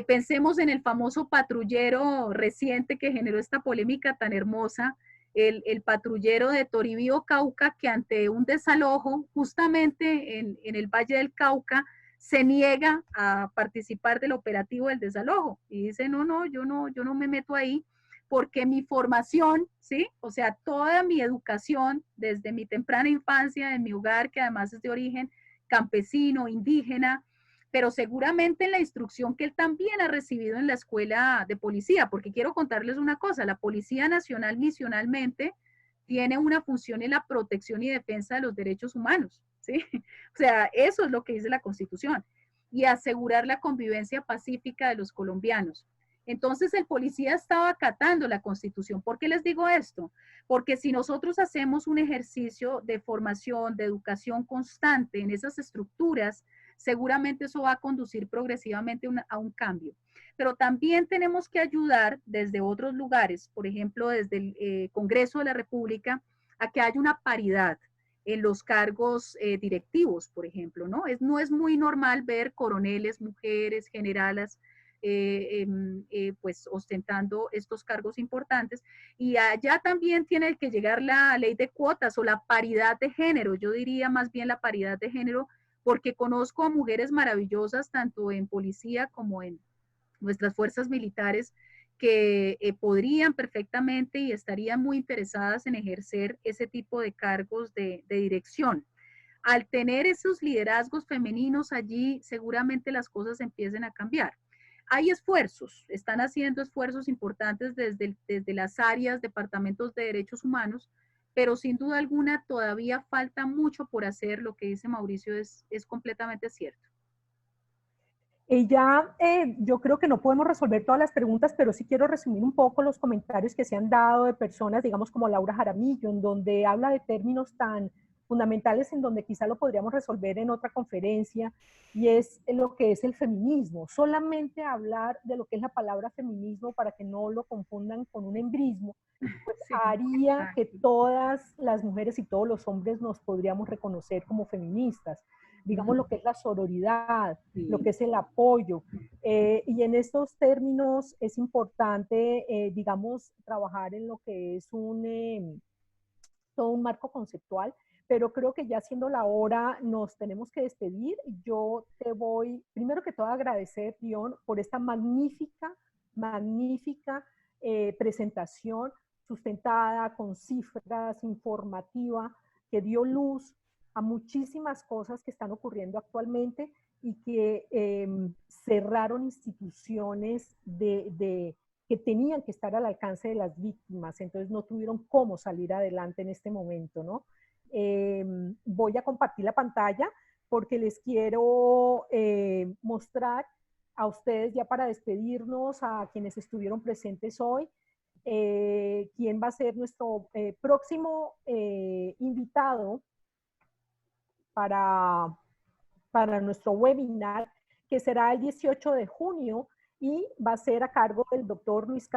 Pensemos en el famoso patrullero reciente que generó esta polémica tan hermosa, el patrullero de Toribío, Cauca, que ante un desalojo, justamente en el Valle del Cauca, se niega a participar del operativo del desalojo y dice, no, yo no me meto ahí porque mi formación, ¿sí? O sea, toda mi educación desde mi temprana infancia en mi hogar, que además es de origen campesino, indígena, pero seguramente en la instrucción que él también ha recibido en la escuela de policía, porque quiero contarles una cosa, la Policía Nacional misionalmente tiene una función en la protección y defensa de los derechos humanos, ¿sí? O sea, eso es lo que dice la Constitución, y asegurar la convivencia pacífica de los colombianos. Entonces el policía estaba acatando la Constitución. ¿Por qué les digo esto? Porque si nosotros hacemos un ejercicio de formación, de educación constante en esas estructuras, seguramente eso va a conducir progresivamente a un cambio. Pero también tenemos que ayudar desde otros lugares, por ejemplo, desde el Congreso de la República, a que haya una paridad en los cargos directivos, por ejemplo, ¿no? No es muy normal ver coroneles, mujeres, generalas, pues ostentando estos cargos importantes. Y allá también tiene que llegar la ley de cuotas o la paridad de género, yo diría más bien la paridad de género, porque conozco a mujeres maravillosas, tanto en policía como en nuestras fuerzas militares, que podrían perfectamente y estarían muy interesadas en ejercer ese tipo de cargos de dirección. Al tener esos liderazgos femeninos allí, seguramente las cosas empiecen a cambiar. Hay esfuerzos, están haciendo esfuerzos importantes desde las áreas, departamentos de derechos humanos, pero sin duda alguna todavía falta mucho por hacer. Lo que dice Mauricio es completamente cierto. Yo creo que no podemos resolver todas las preguntas, pero sí quiero resumir un poco los comentarios que se han dado de personas, digamos, como Laura Jaramillo, en donde habla de términos tan fundamentales en donde quizá lo podríamos resolver en otra conferencia, y es lo que es el feminismo. Solamente hablar de lo que es la palabra feminismo para que no lo confundan con un embrismo, pues Sí, haría que exacto. todas las mujeres y todos los hombres nos podríamos reconocer como feministas. Digamos lo que es la sororidad, lo que es el apoyo. Y en estos términos es importante, digamos, trabajar en lo que es todo un marco conceptual, pero creo que ya siendo la hora nos tenemos que despedir. Yo te voy, primero que todo, a agradecer, Dion, por esta magnífica presentación sustentada con cifras, informativa, que dio luz a muchísimas cosas que están ocurriendo actualmente y que cerraron instituciones que tenían que estar al alcance de las víctimas, entonces no tuvieron cómo salir adelante en este momento, ¿no? Voy a compartir la pantalla porque les quiero mostrar a ustedes, ya para despedirnos, a quienes estuvieron presentes hoy, quién va a ser nuestro próximo invitado para nuestro webinar, que será el 18 de junio y va a ser a cargo del doctor Luis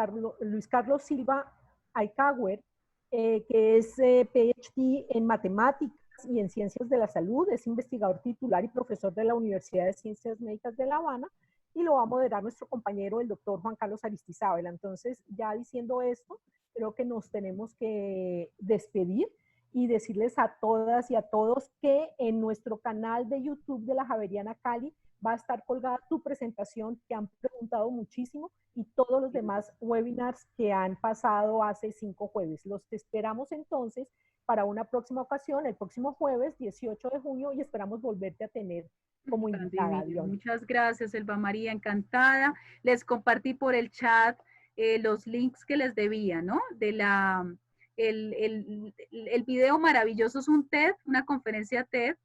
Carlos Silva Aycaguer, que es PhD en matemáticas y en ciencias de la salud, es investigador titular y profesor de la Universidad de Ciencias Médicas de La Habana, y lo va a moderar nuestro compañero, el doctor Juan Carlos Aristizábal. Entonces, ya diciendo esto, creo que nos tenemos que despedir y decirles a todas y a todos que en nuestro canal de YouTube de la Javeriana Cali va a estar colgada tu presentación, que han preguntado muchísimo, y todos los demás webinars que han pasado hace 5 jueves. Los esperamos entonces para una próxima ocasión, el próximo jueves, 18 de junio, y esperamos volverte a tener como invitada, Dion. Muchas gracias, Elba María, encantada. Les compartí por el chat los links que les debía, ¿no? El video maravilloso es un TED, una conferencia TED,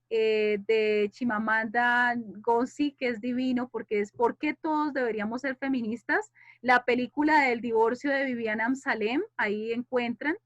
de Chimamanda Ngozi, que es divino, porque es ¿Por qué todos deberíamos ser feministas? La película del divorcio de Viviana Amsalem, ahí encuentran,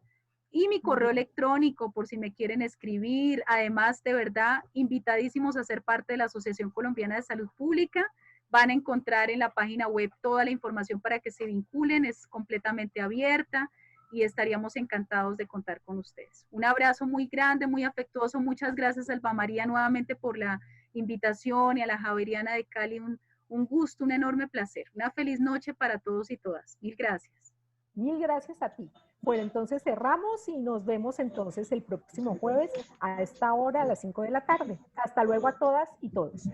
y mi correo electrónico por si me quieren escribir. Además, de verdad, invitadísimos a ser parte de la Asociación Colombiana de Salud Pública. Van a encontrar en la página web toda la información para que se vinculen, es completamente abierta y estaríamos encantados de contar con ustedes. Un abrazo muy grande, muy afectuoso. Muchas gracias, Alba María, nuevamente por la invitación, y a la Javeriana de Cali, un gusto, un enorme placer. Una feliz noche para todos y todas. Mil gracias. Mil gracias a ti. Bueno, entonces cerramos y nos vemos entonces el próximo jueves a esta hora, a las 5 de la tarde. Hasta luego a todas y todos.